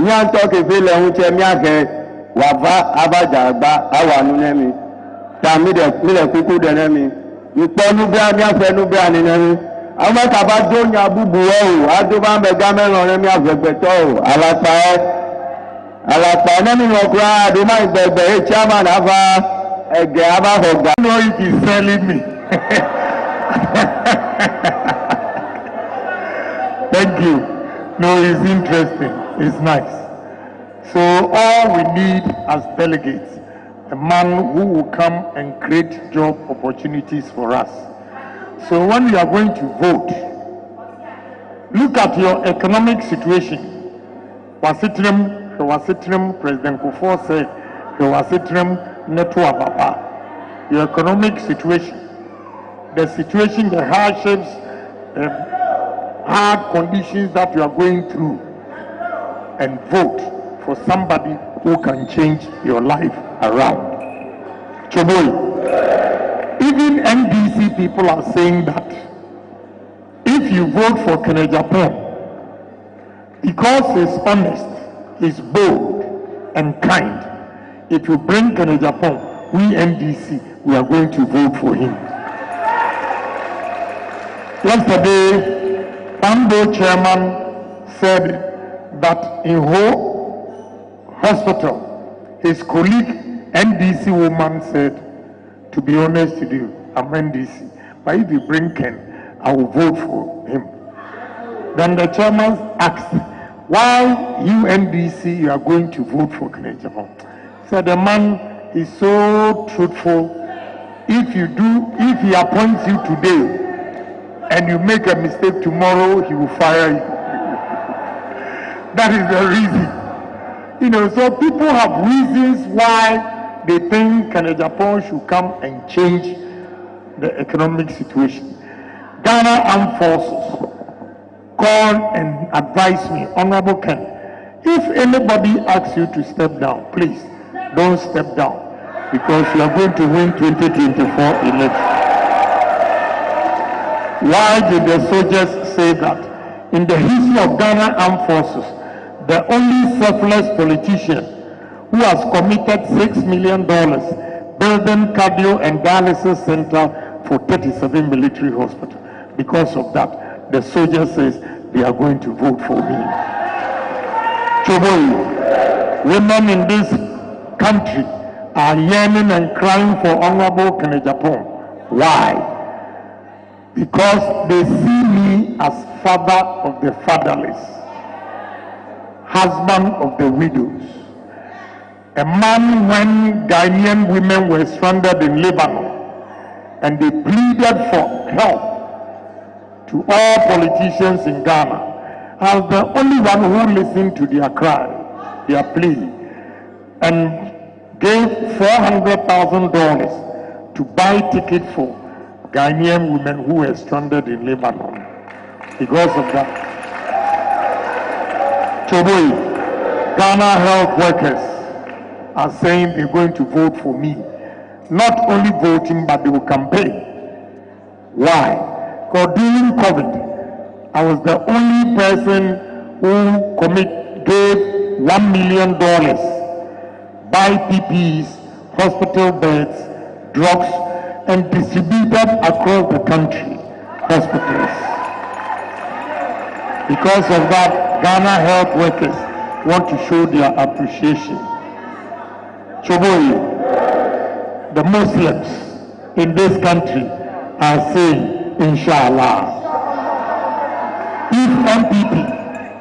Speaker 1: ní àtọ́ kẹfẹ́ lẹ́hún tẹ́ mí àkẹ́ wà bá abájàgbá àwànú nẹ́mi tàmílẹ̀ kúkú dẹ̀ nẹ́mi ìpọ́ núbíà ní àfẹ́ núbíà ní nẹ́mi àwọn mẹ́ta bá dóyìn abúgbò ọ̀hún adóbá mẹ́gá mẹ́rin nẹ́mi àfẹ́gbẹ̀tọ́ ọ̀hún alàpá nẹ́mi ọkùnrin àdómá ìgbẹ̀gbẹ̀ ẹ̀ chairman àfà ẹ̀gẹ̀ abáfọ̀gbà.
Speaker 2: No, it is selling me. Thank you. No, it's interesting. It's nice. So all we need as delegates, a man who will come and create job opportunities for us. So when you are going to vote, look at your economic situation. Wasitrim, President Kufuor said, your economic situation, the situation, the hardships, the hard conditions that you are going through, and vote for somebody who can change your life around. Choboy, even NDC people are saying that if you vote for Agyapong, because he's honest, he's bold and kind, if you bring Agyapong, we NDC, we are going to vote for him. Yesterday, Ambo chairman said that in Ho hospital, his colleague, NDC woman, said, to be honest with you, I'm NDC, but if you bring Ken, I will vote for him. Then the chairman asked, why you NDC, you are going to vote for Agyapong? So the man is so truthful. If he appoints you today, and you make a mistake tomorrow, he will fire you. That is the reason. So people have reasons why they think Agyapong should come and change the economic situation. Ghana Armed Forces called and advised me, Honorable Ken, if anybody asks you to step down, please don't step down. because you are going to win 2024 election. Why did the soldiers say that? In the history of Ghana Armed Forces, the only selfless politician who has committed $6 million building cardio and dialysis center for 37 military hospitals. Because of that, the soldier says they are going to vote for me. Choboy, women in this country are yearning and crying for Honorable Agyapong. Why? Because they see me as father of the fatherless, husband of the widows. A man when Ghanaian women were stranded in Lebanon and they pleaded for help to all politicians in Ghana, I was the only one who listened to their cry, their plea, and gave $400,000 to buy ticket for Ghanaian women who were stranded in Lebanon. Because of that, Choboy, Ghana health workers are saying they're going to vote for me. Not only voting, but they will campaign. Why? Because during COVID, I was the only person who gave $1 million, buy PPEs, hospital beds, drugs, and distributed across the country, hospitals. Because of that, Ghana health workers want to show their appreciation. Choboy, the Muslims in this country are saying, Inshallah. If MPP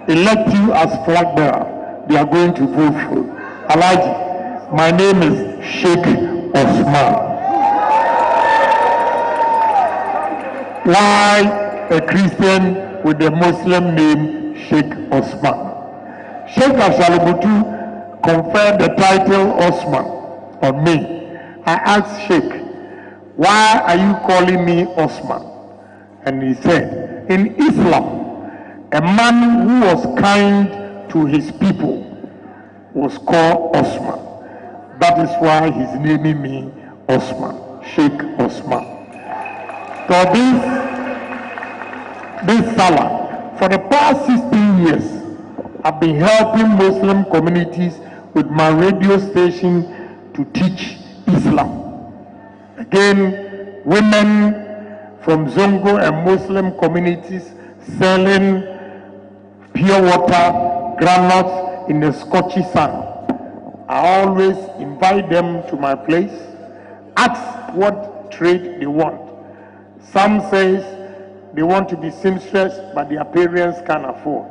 Speaker 2: elect you as flag bearer, they are going to vote for you. Alaji, my name is Sheikh Osman. Why a Christian with a Muslim name Sheikh Osman? Sheikh Ashalibutu conferred the title Osman on me. I asked Sheikh, why are you calling me Osman? And he said, in Islam, a man who was kind to his people was called Osman. That is why he's naming me Osman, Sheikh Osman. So this Salah, for the past 16 years, I've been helping Muslim communities with my radio station to teach Islam. Again, women from Zongo and Muslim communities selling pure water, granules in the scorchy sun. I always invite them to my place, ask what trade they want. Some says they want to be seamstress, but their parents can't afford.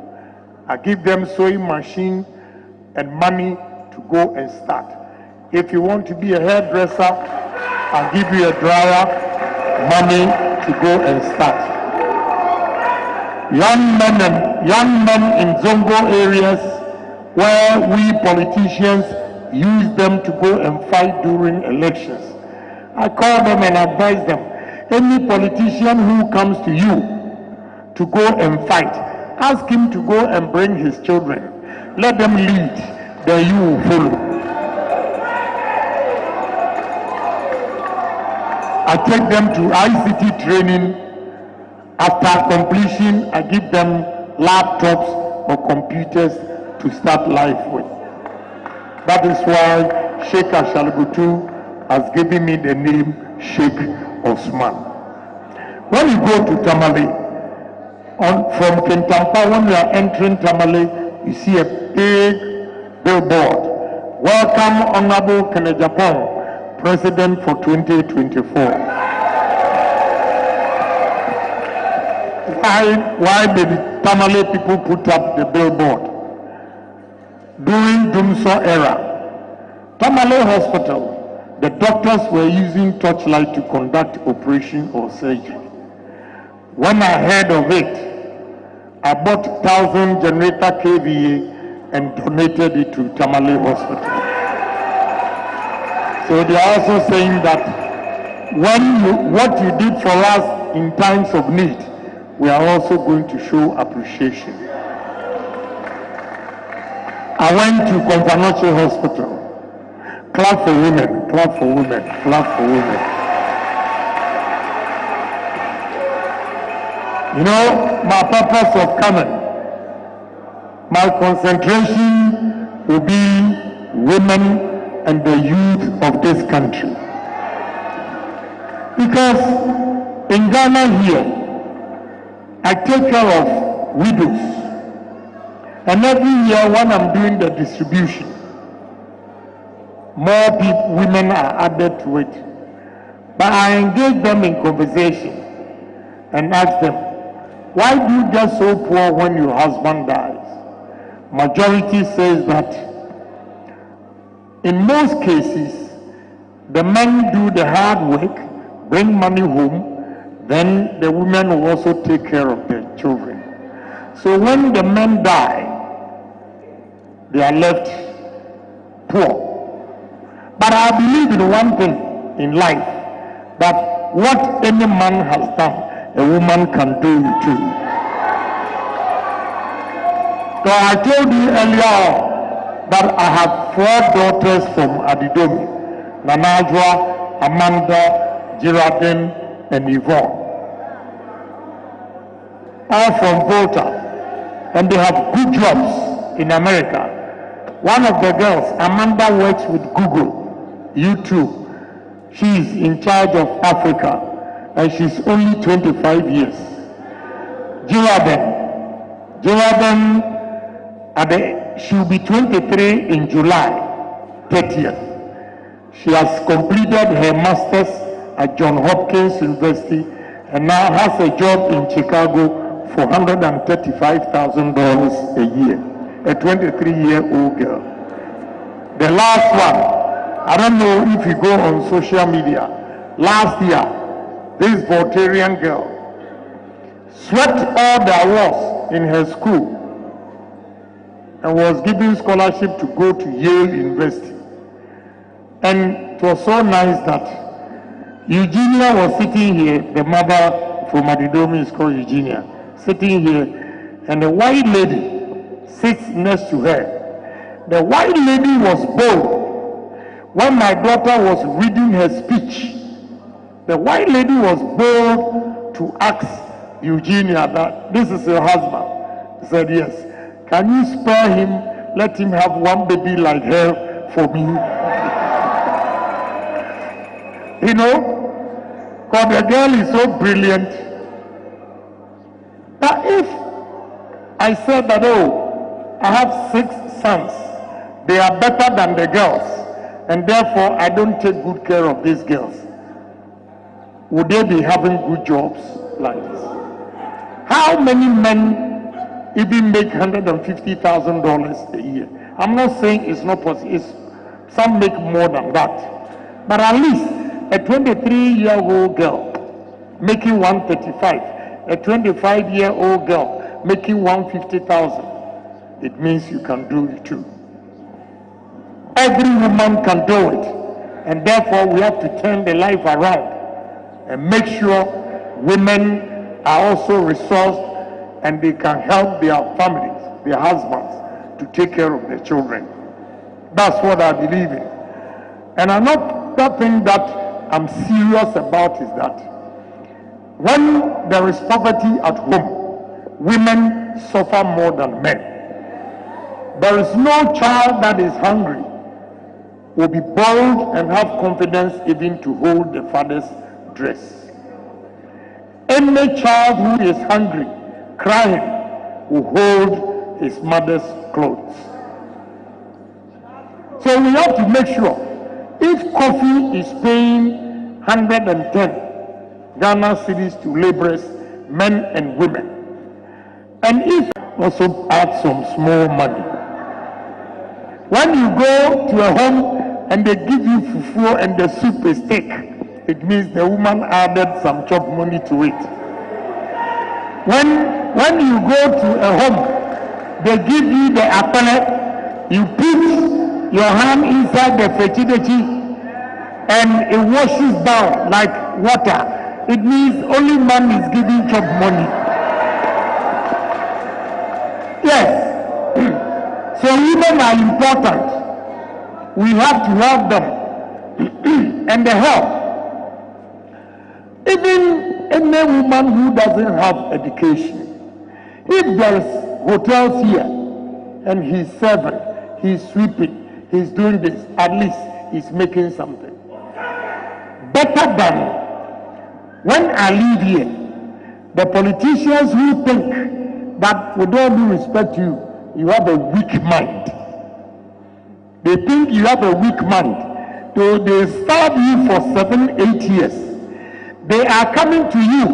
Speaker 2: I give them sewing machine and money to go and start. If you want to be a hairdresser, I'll give you a dryer, money to go and start. Young men in Zongo areas where we politicians use them to go and fight during elections. I call them and advise them. Any politician who comes to you to go and fight, ask him to go and bring his children. Let them lead, then you will follow. I take them to ICT training. After completion, I give them laptops or computers to start life with. That is why Sheikh Ashalibutu has given me the name Sheikh Osman. When you go to Tamale, from Kintampa, when you are entering Tamale, you see a big billboard. Welcome, Honorable Agyapong, President for 2024. Why did Tamale people put up the billboard? During Dumso era, Tamale Hospital, the doctors were using torchlight to conduct operation or surgery. When I heard of it, I bought 1,000 generator KVA and donated it to Tamale Hospital. So they are also saying that what you did for us in times of need, we are also going to show appreciation. I went to Confanoche Hospital. Clap for women, clap for women, clap for women. You know, my purpose of coming, my concentration will be women and the youth of this country. Because in Ghana here, I take care of widows. And every year when I'm doing the distribution, more women are added to it. But I engage them in conversation and ask them, why do you get so poor when your husband dies? Majority says that in most cases, the men do the hard work, bring money home, then the women will also take care of their children. So when the men die, they are left poor. But I believe in one thing in life, that what any man has done, a woman can do it too. So I told you earlier that I have 4 daughters from Adidomi, Nanajwa, Amanda, Geraldine, and Yvonne. All from Volta, and they have good jobs in America. One of the girls, Amanda, works with Google, YouTube. She is in charge of Africa, and she's only 25 years. Geraldine, she'll be 23 in July 30th. She has completed her master's at Johns Hopkins University and now has a job in Chicago for $135,000 a year. A 23-year-old girl. The last one, I don't know if you go on social media, last year, this Voltarian girl swept all the awards in her school and was given scholarship to go to Yale University. And it was so nice that Eugenia was sitting here, the mother from Adidomi is called Eugenia, sitting here, and a white lady sits next to her. The white lady was bold. When my daughter was reading her speech, the white lady was bold to ask Eugenia that, this is your husband. He said, yes. Can you spare him? Let him have one baby like her for me. You know, because the girl is so brilliant. But if I said that, oh, I have 6 sons, they are better than the girls, and therefore I don't take good care of these girls, would they be having good jobs like this? How many men even make $150,000 a year? I'm not saying it's not possible. Some make more than that. But at least a 23-year-old girl making $135,000, a 25-year-old girl making $150,000. It means you can do it too. Every woman can do it. And therefore we have to turn the life around and make sure women are also resourced and they can help their families, their husbands, to take care of their children. That's what I believe in. And another thing that I'm serious about is that when there is poverty at home, women suffer more than men. There is no child that is hungry will be bold and have confidence even to hold the father's dress. Any child who is hungry, crying, will hold his mother's clothes. So we have to make sure, if coffee is paying 110 Ghana cedis to laborers, men and women, and if also add some small money. When you go to a home and they give you fufu and the soup is thick, it means the woman added some chop money to it. When you go to a home, they give you the apple, you put your hand inside the fetidechi and it washes down like water. It means only man is giving chop money. Yes. So women are important. we have to help them. And the help. Even any woman who doesn't have education, if there's hotels here and he's serving, he's sweeping, he's doing this, at least he's making something. Better than when I live here, the politicians who think that with all due respect to you, you have a weak mind. They think you have a weak mind. So they serve you for 7-8 years. They are coming to you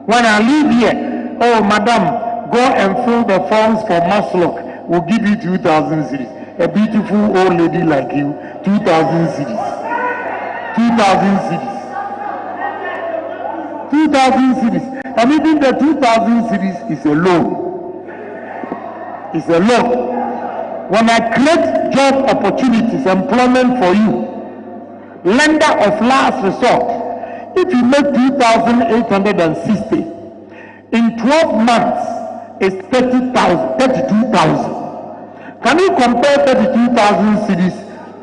Speaker 2: when I live here. Oh, madam, go and fill the forms for Maslow. We'll give you 2,000 cities. A beautiful old lady like you, 2,000 cities. 2,000 cities. 2,000 cities. And even the 2,000 cities is a loan. It's a loan. When I create job opportunities, employment for you, lender of last resort, if you make 2,860, in 12 months, it's 32,000. Can you compare 32,000 cities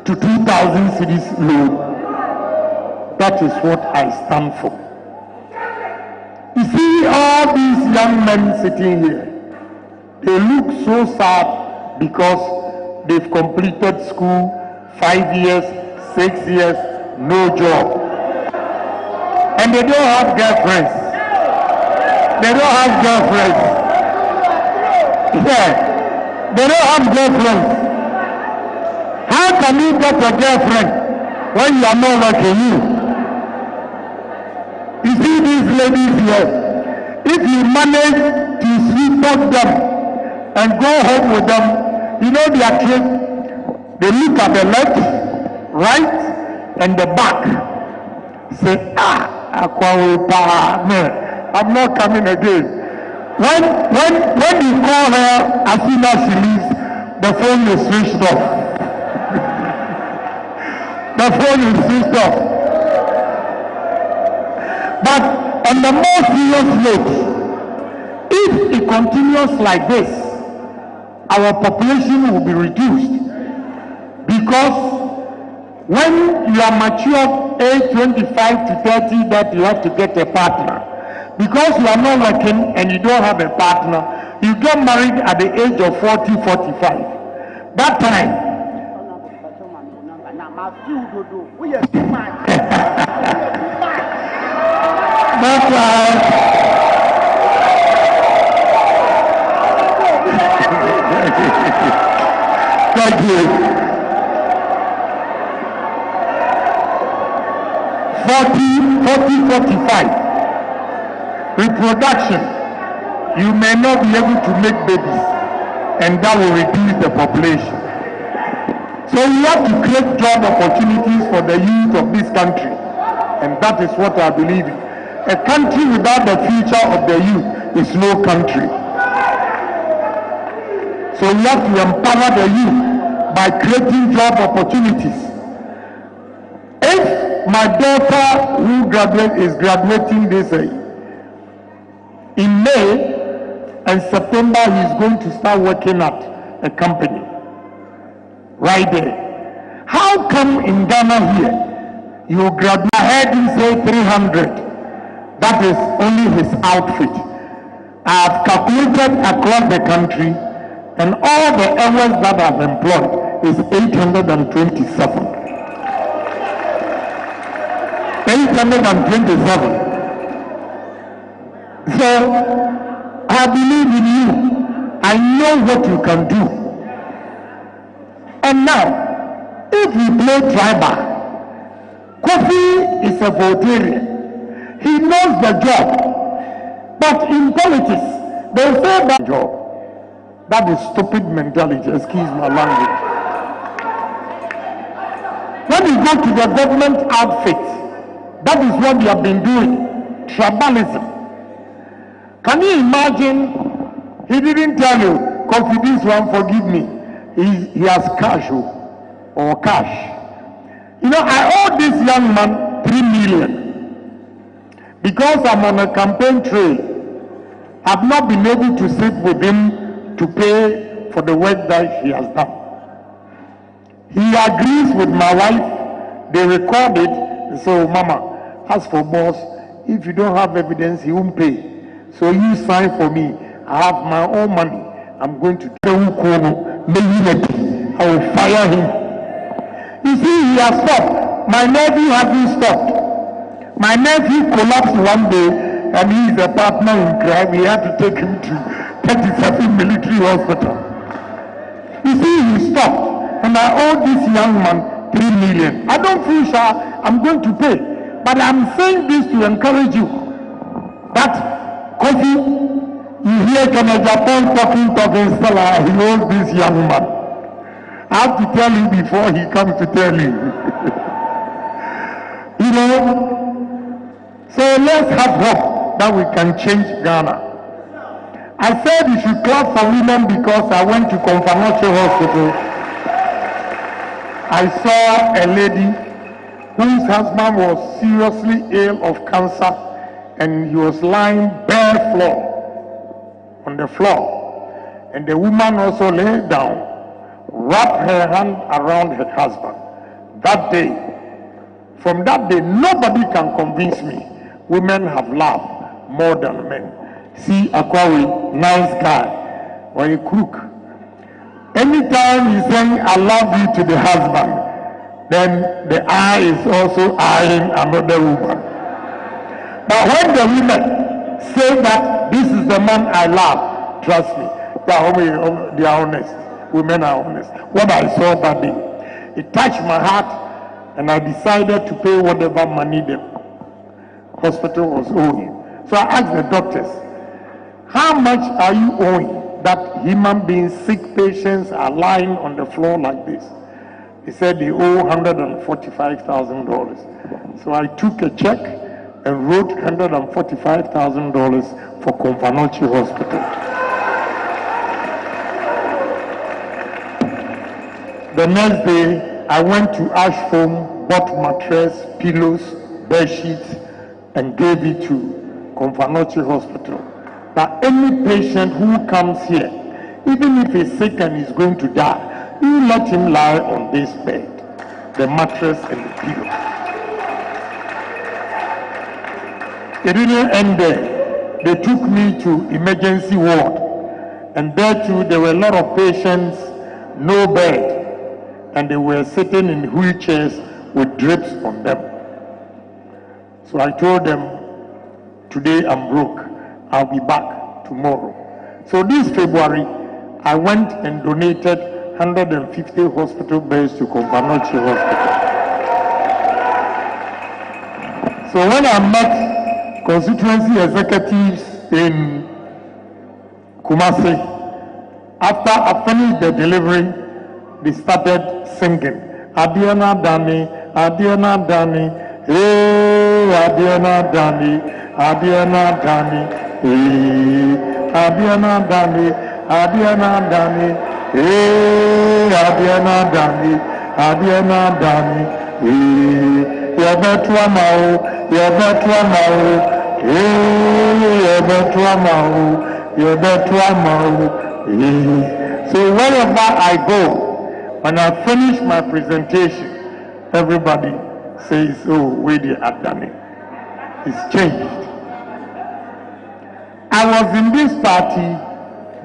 Speaker 2: to 2,000 cities loan? That is what I stand for. You see all these young men sitting here, they look so sad because they've completed school 5 years, 6 years, no job. And they don't have girlfriends. They don't have girlfriends. Yeah. They don't have girlfriends. How can you get a girlfriend when you are not like you? You see these ladies here, if you manage to sweep up them and go home with them, you know their trick. They look at the left, right, and the back. Say, I'm not coming again. When you call her, as soon as she leaves, the phone is switched off. The phone is switched off. But on the more serious note, if it continues like this, our population will be reduced. Because when you are mature, age 25 to 30, that you have to get a partner. Because you are not working and you don't have a partner, you get married at the age of 40, 45. That time, thank you. 45. Reproduction, you may not be able to make babies, and that will reduce the population. So we have to create job opportunities for the youth of this country, and that is what I believe in. A country without the future of the youth is no country. So we have to empower the youth by creating job opportunities. If my daughter who is graduating this year, in May and September, he's going to start working at a company right there. How come in Ghana here, you graduate ahead and say 300? That is only his outfit. I have calculated across the country, and all the hours that I've employed is 827. 827. So, I believe in you. I know what you can do. And now, if we play tribal, Kofi is a Voltarian. He knows the job. But in politics, they say that job. That is stupid mentality, excuse my language. When you go to the government outfit, that is what you have been doing. Tribalism. Can you imagine? He didn't tell you, Kofi, this one, forgive me. He has cash or cash. You know, I owe this young man 3 million. Because I'm on a campaign trail, I've not been able to sit with him to pay for the work that he has done. He agrees with my wife. They record it. So, Mama, as for boss, if you don't have evidence, he won't pay. So you sign for me. I have my own money. I'm going to I will fire him. You see, he has stopped. My nephew hasn't stopped. My nephew collapsed one day, and he is a partner in crime. We had to take him to 37 military hospital. You see, he stopped, and I owe this young man 3 million. I don't feel sure I'm going to pay, but I'm saying this to encourage you that coffee. You hear Agyapong talking, Stella, he owes this young man. I have to tell you before he comes to tell you. You know, so let's have hope that we can change Ghana. I said you should clap for women because I went to Confanoche Hospital. I saw a lady whose husband was seriously ill of cancer and he was lying bare floor. On the floor, and the woman also lay down, wrapped her hand around her husband. That day, from that day, nobody can convince me women have loved more than men. See Akwawi, nice guy, or a crook. Anytime he's saying I love you to the husband, then the eye is also eyeing another woman. But when the women say that this is the man I love, trust me, they are honest. Women are honest. What I saw that day, it touched my heart, and I decided to pay whatever money the hospital was owing. So I asked the doctors, how much are you owing that human beings, sick patients are lying on the floor like this? He said they owe $145,000. So I took a check and wrote $145,000 for Confanoche Hospital. The next day, I went to Ash Foam, bought mattress, pillows, bed sheets, and gave it to Confanoche Hospital. That any patient who comes here, even if he's sick and he's going to die, you let him lie on this bed, the mattress and the pillow. It didn't end there. They took me to emergency ward, and there too there were a lot of patients, no bed, and they were sitting in wheelchairs with drips on them. So I told them, today I'm broke, I'll be back tomorrow. So this February, I went and donated 150 hospital beds to Confanoche Hospital. So when I met constituency executives in Kumasi, after I finished the delivery, they started singing, Adiana Dani, Adiana Dani, hey, Adiana Dani, Adiana Dani, hey, Adiana Dani, Adiana Dani, hey, Adiana Dani, Adiana Dani, hey, Yabetua Mao, Yabetua Mao, hey, Yabetua Mao, Yabetua Mao, hey. So wherever I go, when I finish my presentation, everybody says, oh, wait, they are done it. It's changed. I was in this party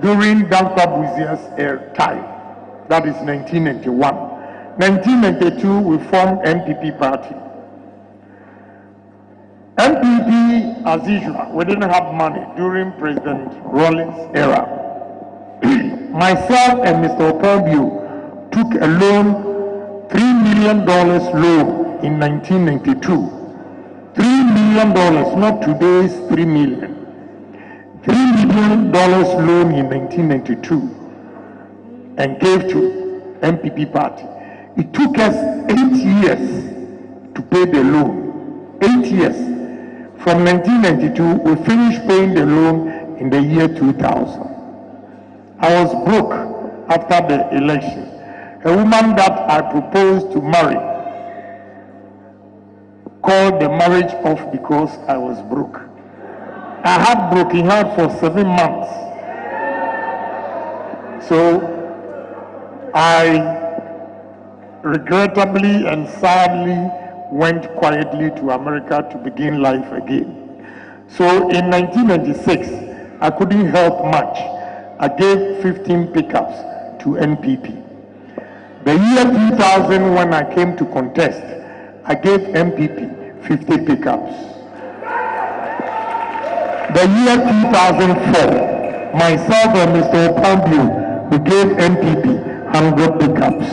Speaker 2: during Dankwa Buzia's time. That is 1991. 1992, we formed MPP party. MPP, as usual, we didn't have money during President Rawlings' era. Myself and Mr. Opelbio took a loan, $3 million loan in 1992. $3 million, not today's $3 million. $3 million loan in 1992 and gave to MPP party. It took us 8 years to pay the loan. 8 years. From 1992, we finished paying the loan in the year 2000. I was broke after the election. A woman that I proposed to marry called the marriage off because I was broke. I had broken heart for 7 months. So I regrettably and sadly went quietly to America to begin life again. So in 1996, I couldn't help much. I gave 15 pickups to NPP. The year 2000, when I came to contest, I gave NPP 50 pickups. The year 2004, myself and Mr. Opombio, we gave NPP 100 pickups.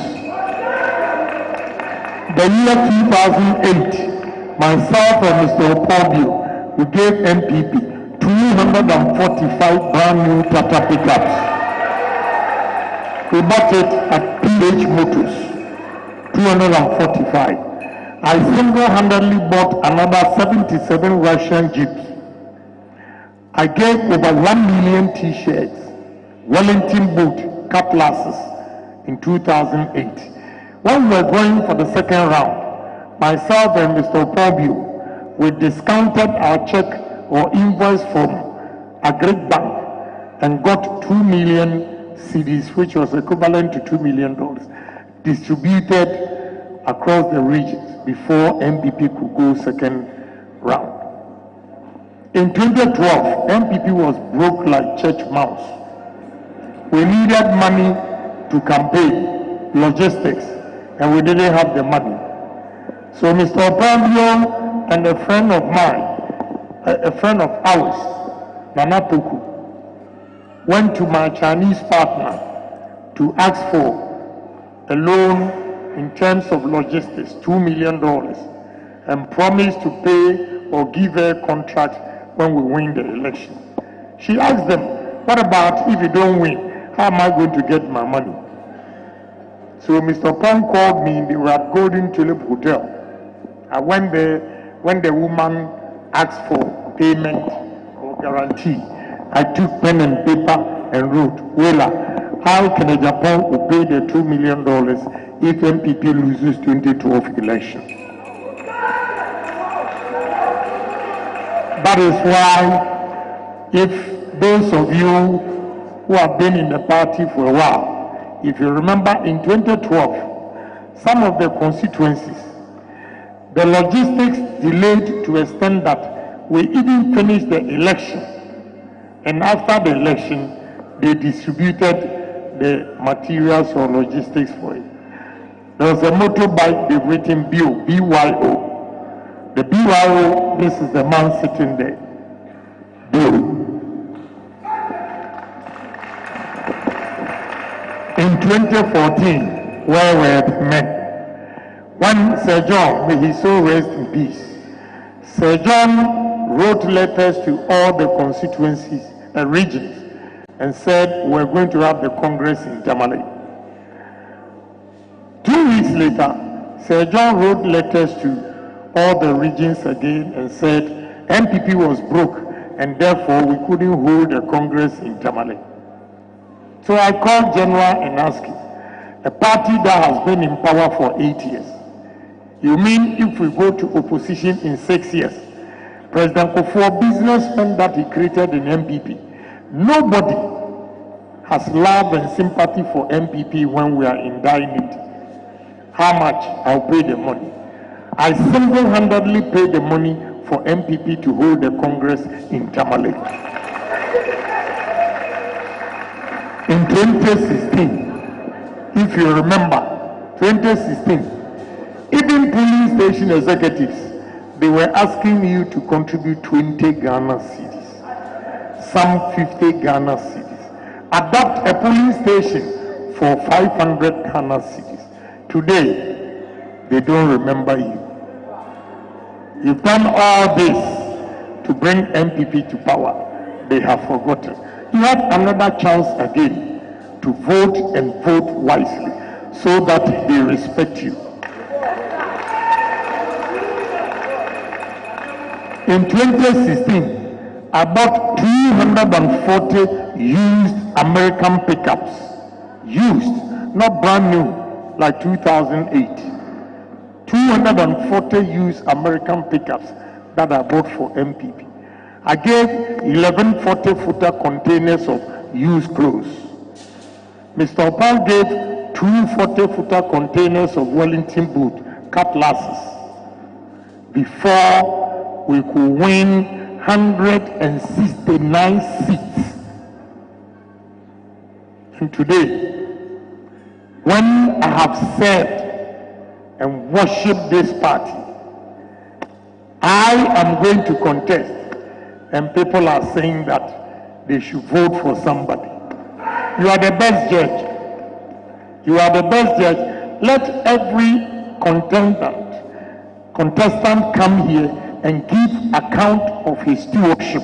Speaker 2: The year 2008, myself and Mr. Opombio, we gave NPP 245 brand new Tata pickups. We bought it at PH Motors, 245. I single-handedly bought another 77 Russian Jeeps. I gave over 1 million T-shirts, Wellington boot, cutlasses in 2008. When we were going for the second round, myself and Mr. Opombio, we discounted our check or invoice from a great bank and got 2 million cedis, which was equivalent to $2 million, distributed across the regions before MPP could go second round. In 2012, MPP was broke like church mouse. We needed money to campaign, logistics, and we didn't have the money. So Mr. Opombio and a friend of mine, a friend of ours, Nana Poku, went to my Chinese partner to ask for a loan in terms of logistics, $2 million, and promised to pay or give her a contract when we win the election. She asked them, what about if you don't win? How am I going to get my money? So Mr. Pong called me. They were at Golden Tulip Hotel. I went there when the woman asked for payment or guarantee. I took pen and paper and wrote, Wela, how can Agyapong pay the $2 million if MPP loses 2012 election? That is why, if those of you who have been in the party for a while, if you remember in 2012, some of the constituencies, the logistics delayed to extent that we even finished the election. And after the election, they distributed the materials or logistics for it. There was a motorbike they've written BYO. The BYO, this is the man sitting there. Bill. In 2014, where were the men? When Sir John, may he so rest in peace, Sir John wrote letters to all the constituencies and regions and said we're going to have the Congress in Tamale. 2 weeks later, Sir John wrote letters to all the regions again and said MPP was broke and therefore we couldn't hold a Congress in Tamale. So I called General and asked him, a party that has been in power for 8 years, you mean if we go to opposition in 6 years, President Kufuor businessman that he created in MPP, nobody has love and sympathy for MPP when we are in dire need. How much? I'll pay the money. I single-handedly paid the money for MPP to hold the Congress in Tamale. In 2016, if you remember, 2016, even police station executives, they were asking you to contribute 20 Ghana cedis, some 50 Ghana cedis. Adopt a police station for 500 Ghana cedis. Today, they don't remember you. You've done all this to bring MPP to power. They have forgotten. You have another chance again to vote and vote wisely so that they respect you. In 2016, I bought 240 used American pickups. Used, not brand new, like 2008. 240 used American pickups that I bought for MPP. I gave 11 40-footer containers of used clothes. Mr. Opal gave 2 40-footer containers of Wellington boot cutlasses before we could win 169 seats. And today, when I have served and worshipped this party, I am going to contest, and people are saying that they should vote for somebody. You are the best judge. You are the best judge. Let every contestant come here and give account of his stewardship.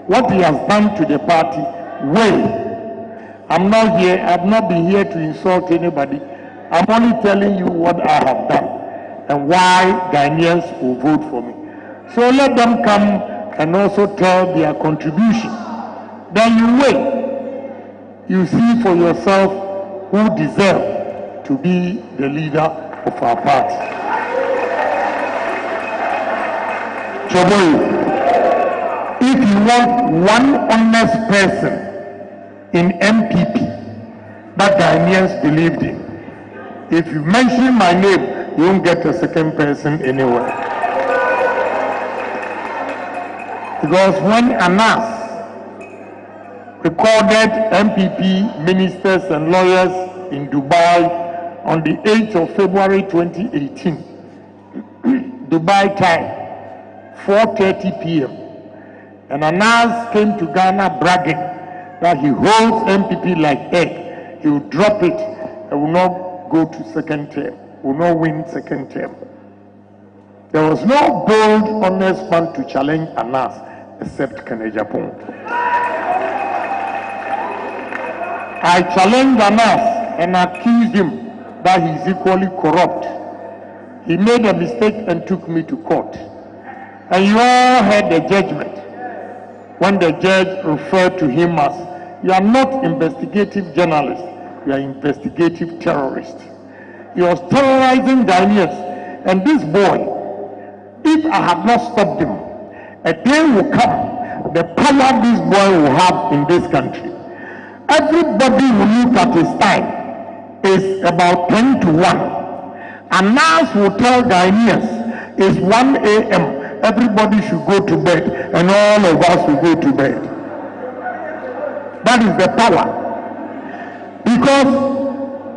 Speaker 2: What he has done to the party. Well, I'm not here, I've not been here to insult anybody. I'm only telling you what I have done and why Ghanaians will vote for me. So let them come and also tell their contribution. Then you wait. You see for yourself who deserve to be the leader of our party. Choboy, if you want one honest person in MPP that Ghanaians believed in, if you mention my name, you won't get a second person anywhere. Because when Anas recorded MPP ministers and lawyers in Dubai on the 8th of February 2018, Dubai time, 4:30 p.m. And Anas came to Ghana bragging that he holds MPP like egg. He will drop it and will not go to second term, will not win second term. There was no bold, honest man to challenge Anas except Agyapong. I challenged Anas and accused him that he is equally corrupt. He made a mistake and took me to court. And you all heard the judgment when the judge referred to him as, you are not investigative journalist, you are investigative terrorist. He was terrorizing Ghanaians. And this boy, if I had not stopped him, a day will come, the power this boy will have in this country. Everybody will look at his time. It's about 10 to 1. Anas will tell Ghanaians it's 1 a.m. Everybody should go to bed, and all of us will go to bed. That is the power. Because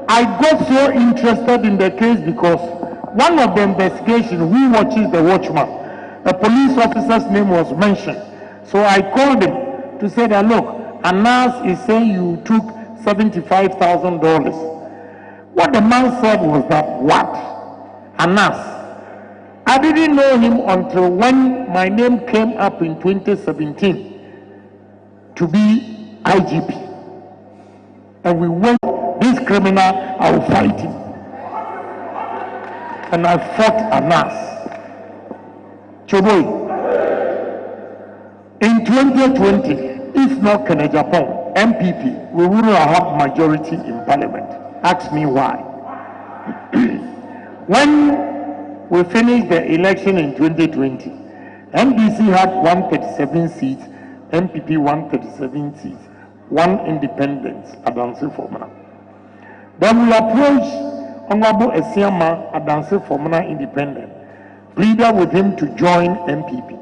Speaker 2: I got so interested in the case because one of the investigations, who watches the watchman, a police officer's name was mentioned. So I called him to say that, look, Anas is saying you took $75,000. What the man said was that, what? Anas. I didn't know him until when my name came up in 2017 to be IGP. And we went, this criminal, I will fight him. And I fought Anas. Choboy, in 2020, if not Agyapong, MPP, we wouldn't have majority in parliament. Ask me why. When we finished the election in 2020, NDC had 137 seats, MPP 137 seats, 1 independent, Adansi Formula. Then we approached Honorable Esiama Adansi Formula Independent, pleaded with him to join MPP.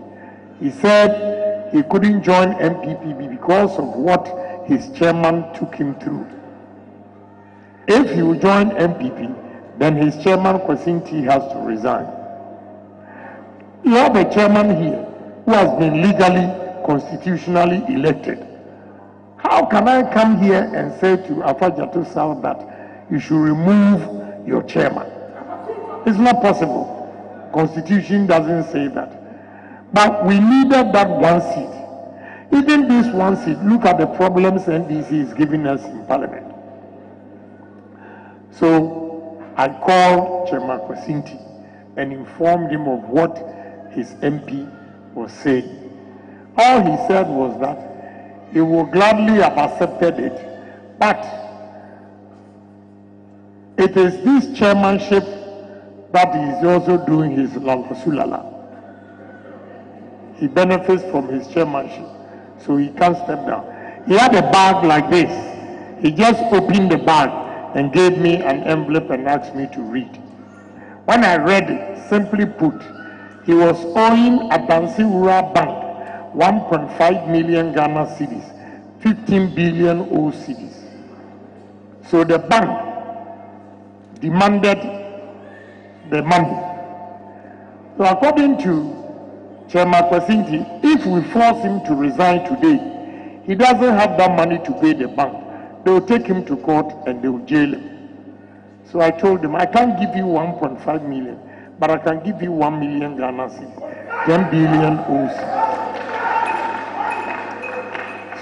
Speaker 2: He said he couldn't join MPP because of what his chairman took him through. If he will join MPP, then his chairman, Constituency, has to resign. You have a chairman here who has been legally, constitutionally elected. How can I come here and say to Afadjato South that you should remove your chairman? It's not possible. Constitution doesn't say that. But we needed that one seat. Even this one seat, look at the problems NDC is giving us in Parliament. So I called Chairman Kwasinti and informed him of what his MP was saying. All he said was that he would gladly have accepted it, but it is this chairmanship that he is also doing his lalasulala. He benefits from his chairmanship, so he can't step down. He had a bag like this. He just opened the bag and gave me an envelope and asked me to read. When I read it, simply put, he was owing Adansi Rural Bank 1.5 million Ghana cedis, 15 billion O cedis. So the bank demanded the money. So according to Chairman Kwasinti, if we force him to resign today, he doesn't have that money to pay the bank. They will take him to court and they will jail him. So I told him, I can't give you 1.5 million, but I can give you 1 million Ghana cedis, 10 billion OC.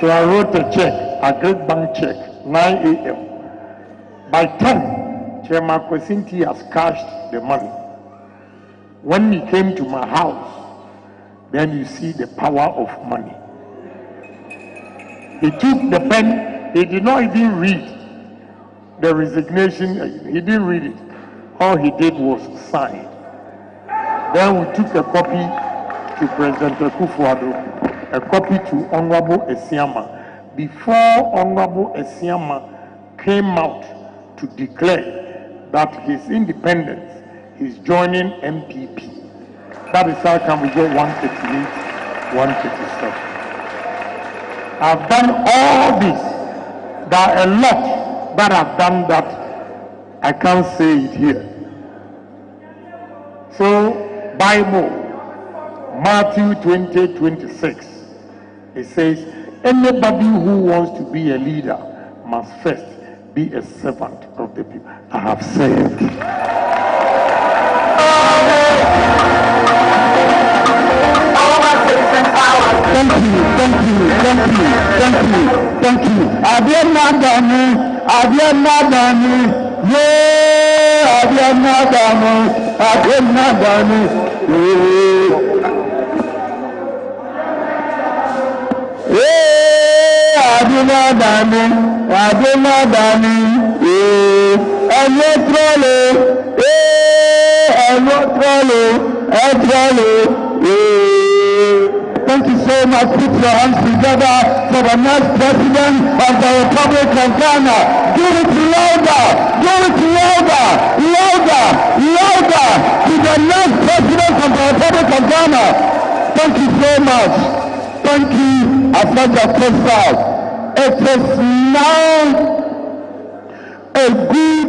Speaker 2: So I wrote a check, a great bank check, 9 a.m. By 10, Chairman Kwasinti has cashed the money. When he came to my house, then you see the power of money. He took the pen, he did not even read the resignation, he didn't read it. All he did was sign. Then we took a copy to President Akufo-Addo, a copy to Honorable Esiama. Before Honorable Esiama came out to declare that his independence, he's joining MPP. That is how come we get 138, 137. I've done all this. There are a lot that I've done that I can't say it here. So, Bible, Matthew 20:26, it says, anybody who wants to be a leader must first be a servant of the people. I have served. Thank you. Thank you so much. Put your hands together for the next president of the Republic of Ghana. Give it louder. Give it louder. Louder. Louder to the next president of the Republic of Ghana. Thank you so much. Thank you, Afadjato. It is now a good